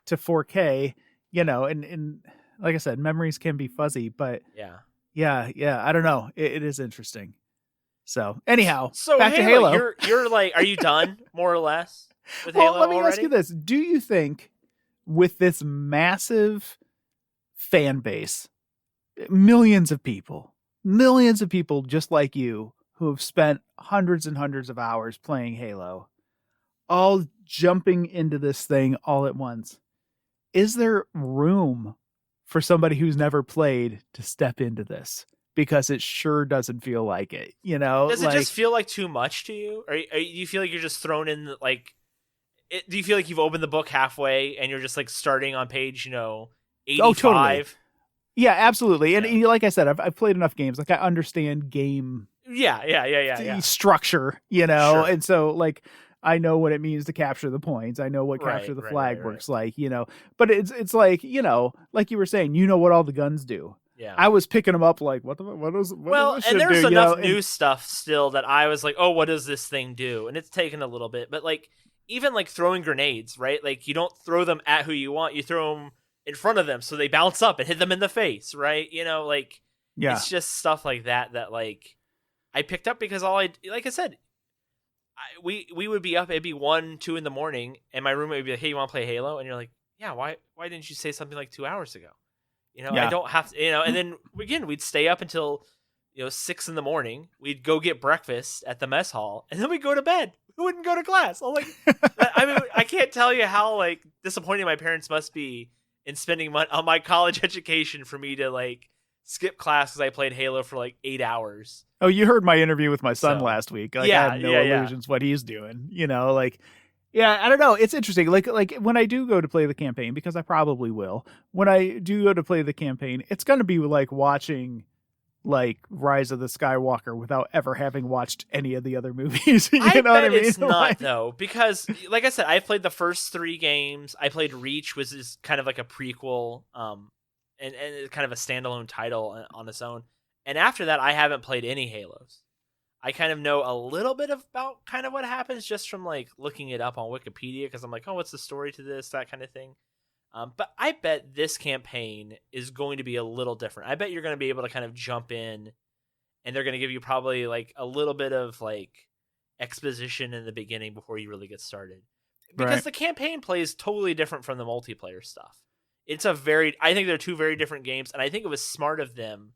to 4K, and like I said, memories can be fuzzy, but Yeah. yeah, I don't know. It is interesting. So anyhow, So back to Halo. You're like, are you done more or less with Well, Halo let me already? ask you this: do you think, with this massive fan base, millions of people just like you who have spent hundreds and hundreds of hours playing Halo, all jumping into this thing all at once, is there room for somebody who's never played to step into this? Because it sure doesn't feel like it, Does it just feel like too much to you? Or do you feel like you're just thrown in, like, do you feel like you've opened the book halfway and you're just like starting on page, 85? Oh, totally. Yeah, absolutely. And Yeah. like I said, I've played enough games. Like I understand game Yeah. structure, Sure. and so like I know what it means to capture the points. I know what Right, capture the right, flag right, works like, But it's like, like you were saying, what all the guns do. Yeah. I was picking them up like, what does Well, this and shit there's do, enough and- new stuff still that I was like, oh, what does this thing do? And it's taken a little bit, but like even like throwing grenades, right? Like you don't throw them at who you want, you throw them in front of them so they bounce up and hit them in the face, right? Like Yeah. it's just stuff like that like I picked up because like I said, we would be up, it'd be 1, 2 in the morning, and my roommate would be like, hey, you want to play Halo? And you're like, yeah, why didn't you say something like 2 hours ago? Yeah. I don't have to, and then again, we'd stay up until 6 in the morning. We'd go get breakfast at the mess hall, and then we'd go to bed. We wouldn't go to class. I'm like, I mean, I can't tell you how like disappointed my parents must be in spending money on my college education for me to like skip class because I played Halo for like 8 hours. Oh, you heard my interview with my son So, last week. Like, yeah, I have no yeah. illusions what he's doing. Like, yeah, I don't know. It's interesting. Like when I do go to play the campaign, because I probably will. When I do go to play the campaign, it's going to be like watching like Rise of the Skywalker without ever having watched any of the other movies. You I know what I bet mean? it's not Like- though, because like I said, I played the first 3 games. I played Reach, which is kind of like a prequel, and it's kind of a standalone title on its own. And after that, I haven't played any Halos. I kind of know a little bit about kind of what happens just from like looking it up on Wikipedia, because I'm like, oh, what's the story to this, that kind of thing. But I bet this campaign is going to be a little different. I bet you're going to be able to kind of jump in, and they're going to give you probably like a little bit of like exposition in the beginning before you really get started. Because Right. the campaign plays totally different from the multiplayer stuff. I think they're 2 very different games, and I think it was smart of them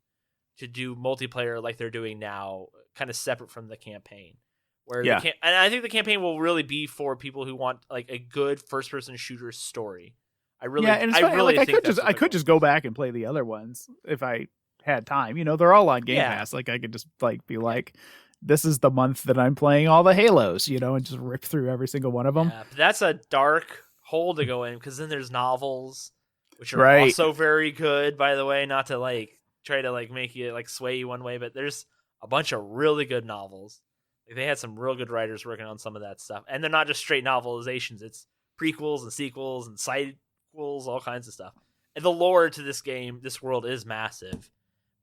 to do multiplayer like they're doing now, kind of separate from the campaign. Where Yeah. and I think the campaign will really be for people who want like a good first-person shooter story. I really yeah, and it's I funny, really like, think I could just go back and play the other ones if I had time. They're all on Game Yeah. Pass. Like I could just like be like, this is the month that I'm playing all the Halos, and just rip through every single one of them. Yeah, but that's a dark hole to go in, because then there's novels, which are Right. also very good, by the way. Not to like try to like make you like sway you one way, but there's a bunch of really good novels. Like, they had some real good writers working on some of that stuff, and they're not just straight novelizations. It's prequels and sequels and sidequels, all kinds of stuff. And the lore to this game, this world, is massive.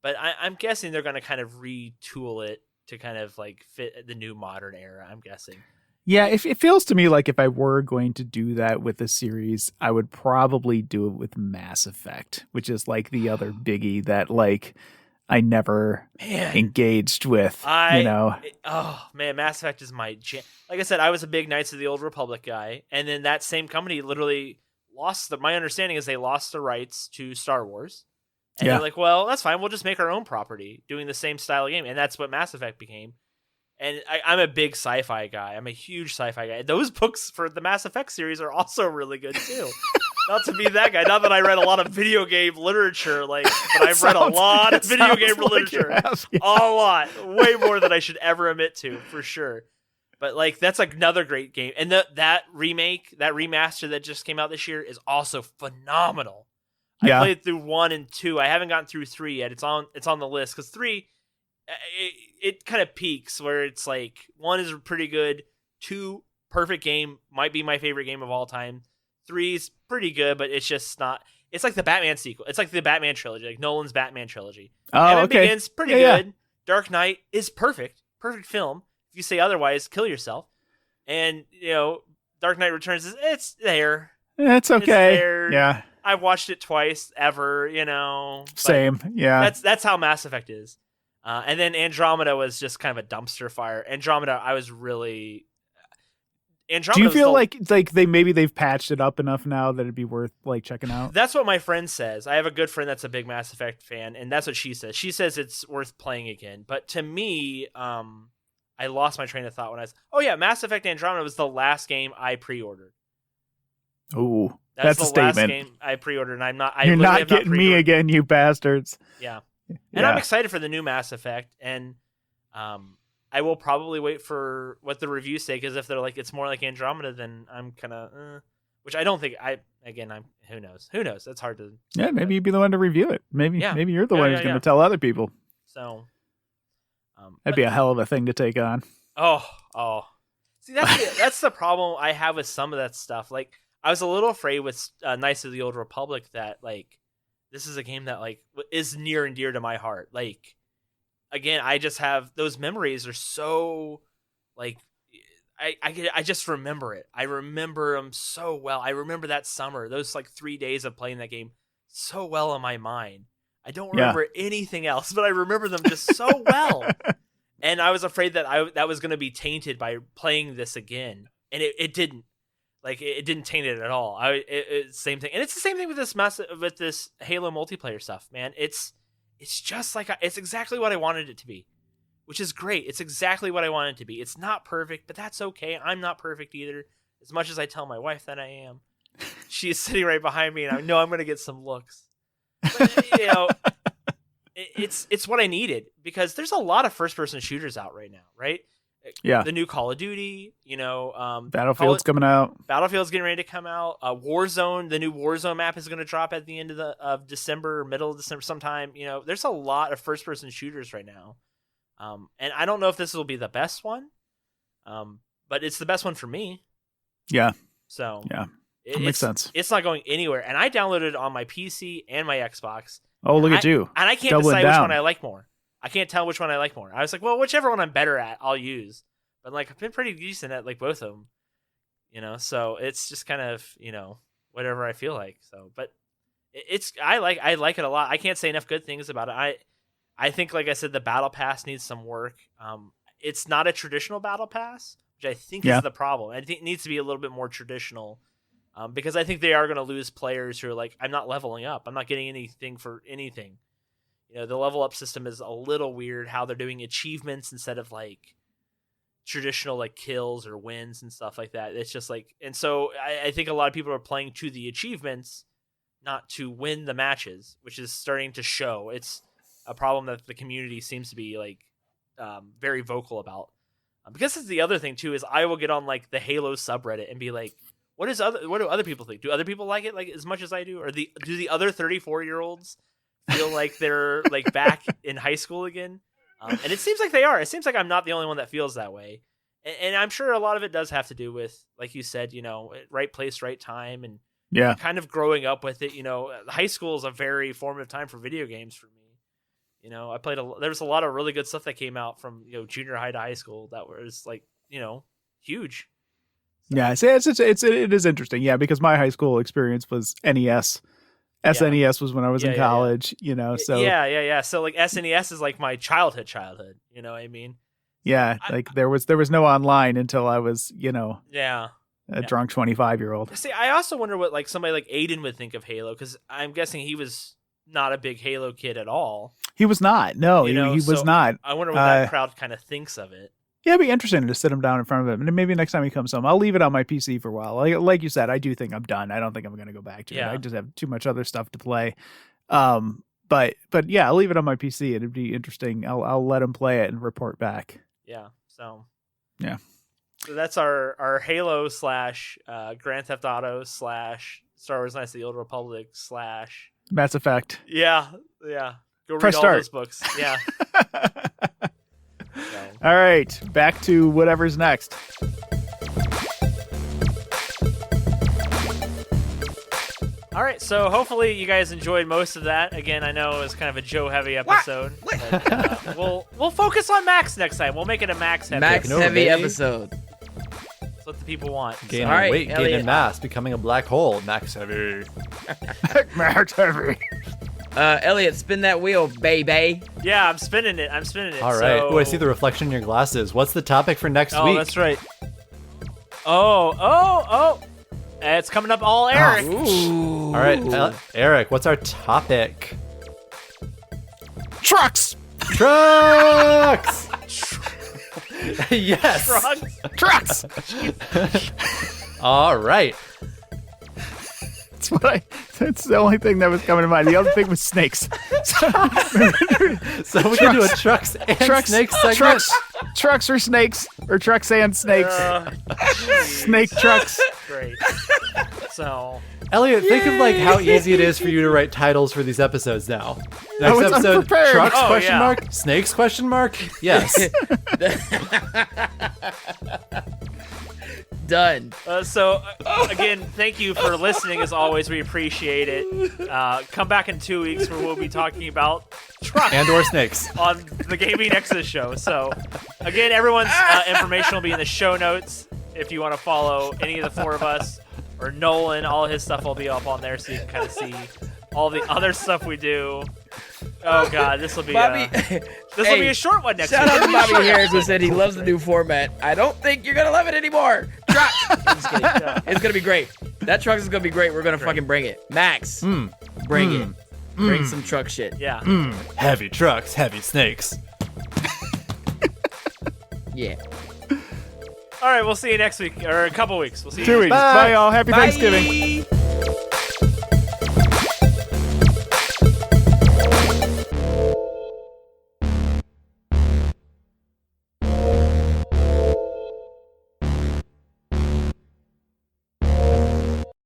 But I'm guessing they're going to kind of retool it to kind of like fit the new modern era, I'm guessing. Yeah, if it feels to me like if I were going to do that with a series, I would probably do it with Mass Effect, which is like the other biggie that like I never engaged with. Oh man, Mass Effect is my jam. Like I said, I was a big Knights of the Old Republic guy, and then that same company literally lost my understanding is they lost the rights to Star Wars. And they're like, well, that's fine. We'll just make our own property doing the same style of game. And that's what Mass Effect became. And I'm a big sci-fi guy. I'm a huge sci-fi guy. Those books for the Mass Effect series are also really good too. Not to be that guy. Not that I read a lot of video game literature, but I've read a lot of video game literature. A lot. Way more than I should ever admit to, for sure. But like that's like another great game. And that remake, that remaster that just came out this year is also phenomenal. I played through 1 and 2. I haven't gotten through 3 yet. It's on the list because 3, it kind of peaks where it's like 1 is pretty good, 2 perfect game, might be my favorite game of all time. 3 is pretty good, but it's just not. It's like the Batman sequel. It's like the Batman trilogy, like Nolan's Batman trilogy. Oh, okay. Begins pretty good. Dark Knight is perfect film. If you say otherwise, kill yourself. And Dark Knight Returns it's there. It's okay. It's there. Yeah. I've watched it twice ever, Same, yeah. That's how Mass Effect is. And then Andromeda was just kind of a dumpster fire. Andromeda, I was really. Andromeda. Do you feel like they've patched it up enough now that it'd be worth like checking out? That's what my friend says. I have a good friend that's a big Mass Effect fan, and that's what she says. She says it's worth playing again. But to me, I lost my train of thought when I was. Oh yeah, Mass Effect Andromeda was the last game I pre-ordered. Oh. That's the a statement. Last game I pre-ordered, and I'm not. You're not getting me again, you bastards. Yeah, and I'm excited for the new Mass Effect, and I will probably wait for what the reviews say because if they're like it's more like Andromeda, then I'm kind of, which I don't think. I'm who knows? Who knows? That's hard to. Yeah, maybe you'd be the one to review it. Maybe you're the one who's going to tell other people. So, that'd be a hell of a thing to take on. Oh, see that's the problem I have with some of that stuff. Like. I was a little afraid with Knights of the Old Republic that like this is a game that like is near and dear to my heart. Like again, I just have those memories are so like I just remember it. I remember them so well. I remember that summer, those like 3 days of playing that game so well in my mind. I don't remember anything else, but I remember them just so well. And I was afraid that that was going to be tainted by playing this again, and it didn't. Like it didn't taint it at all. Same thing, and it's the same thing with this Halo multiplayer stuff, man. It's just like it's exactly what I wanted it to be, which is great. It's exactly what I wanted it to be. It's not perfect, but that's okay. I'm not perfect either. As much as I tell my wife that I am, she's sitting right behind me, and I know I'm going to get some looks. But, it's what I needed because there's a lot of first-person shooters out right now, right? Yeah, the new Call of Duty, Battlefield's coming out. Battlefield's getting ready to come out. Warzone, the new Warzone map is going to drop at the end of December, middle of December, sometime. There's a lot of first-person shooters right now, and I don't know if this will be the best one, but it's the best one for me. Yeah. So yeah, that makes sense. It's not going anywhere, and I downloaded it on my PC and my Xbox. Oh, look at you! And I can't decide which one I like more. I can't tell which one I like more. I was like, well, whichever one I'm better at, I'll use. But like, I've been pretty decent at like both of them, So it's just kind of, whatever I feel like. So, but I like it a lot. I can't say enough good things about it. I think, like I said, the battle pass needs some work. It's not a traditional battle pass, which I think is the problem. I think it needs to be a little bit more traditional, because I think they are going to lose players who are like, I'm not leveling up. I'm not getting anything for anything. The level up system is a little weird how they're doing achievements instead of like traditional like kills or wins and stuff like that. It's just like, and so I think a lot of people are playing to the achievements, not to win the matches, which is starting to show. It's a problem that the community seems to be like very vocal about. Because it's the other thing too, is I will get on like the Halo subreddit and be like, what do other people think? Do other people like it like as much as I do? Or do the other 34-year-olds feel like they're like back in high school again? And it seems like they are. It seems like I'm not the only one that feels that way. And I'm sure a lot of it does have to do with, like you said, right place, right time, and kind of growing up with it. High school is a very formative time for video games for me. I played there was a lot of really good stuff that came out from junior high to high school that was like huge. Yeah, it is interesting. Yeah, because my high school experience was NES. SNES was when I was in college, you know. So yeah. So like SNES is like my childhood. You know what I mean? Yeah, like there was no online until I was, you know, a drunk 25-year-old. See, I also wonder what like somebody like Aiden would think of Halo, because I'm guessing he was not a big Halo kid at all. He was not. No, You know, he was so not. I wonder what that crowd kind of thinks of it. Yeah, it'd be interesting to sit him down in front of him, and maybe next time he comes home, I'll leave it on my PC for a while. Like you said, I do think I'm done. I don't think I'm going to go back to it. I just have too much other stuff to play. But yeah, I'll leave it on my PC, and it'd be interesting. I'll let him play it and report back. Yeah. So. Yeah. So that's our Halo / Grand Theft Auto / Star Wars: Knights of the Old Republic / Mass Effect. Yeah. Go read Press all start. those books. Yeah. All right, back to whatever's next. All right, so hopefully you guys enjoyed most of that. Again, I know it was kind of a Joe-heavy episode. But, we'll focus on Max next time. We'll make it a Max-heavy. Max-heavy episode. That's what the people want. Gaining All right, weight, Elliot. gaining mass, becoming a black hole. Max heavy. Max Heavy. Elliot, spin that wheel, baby. Yeah, I'm spinning it. All right. So... Oh, I see the reflection in your glasses. What's the topic for next week? Oh, that's right. Oh. It's coming up all Eric. Ooh. All right, Eric, what's our topic? Trucks. Trucks. Yes. Trucks. All right. That's the only thing that was coming to mind. The other thing was snakes. So we can do a trucks and snakes segment. Trucks or snakes, or trucks and snakes. Snake trucks. Great. So, Elliot, think of like how easy it is for you to write titles for these episodes now. Next was episode, unprepared. trucks Oh, question yeah. mark, snakes question mark. Yes. Done. Again, thank you for listening. As always, we appreciate it. Come back in 2 weeks where we'll be talking about trucks And or snakes. on the Gaming Nexus Show. So, again, everyone's information will be in the show notes. If you want to follow any of the four of us or Nolan, all his stuff will be up on there, so you can kind of see all the other stuff we do. Oh God, this will be Bobby, will be a short one next shout week. out to Bobby Harris who said he loves the new format. I don't think you're gonna love it anymore. Truck. I'm just kidding. It's gonna be great. That truck is gonna be great. We're gonna fucking bring it. Max, bring it. Bring some truck shit. Yeah. Heavy trucks, heavy snakes. Yeah. All right, we'll see you next week or a couple weeks. We'll see you 2 weeks. Bye. Bye, y'all. Happy Bye. Thanksgiving.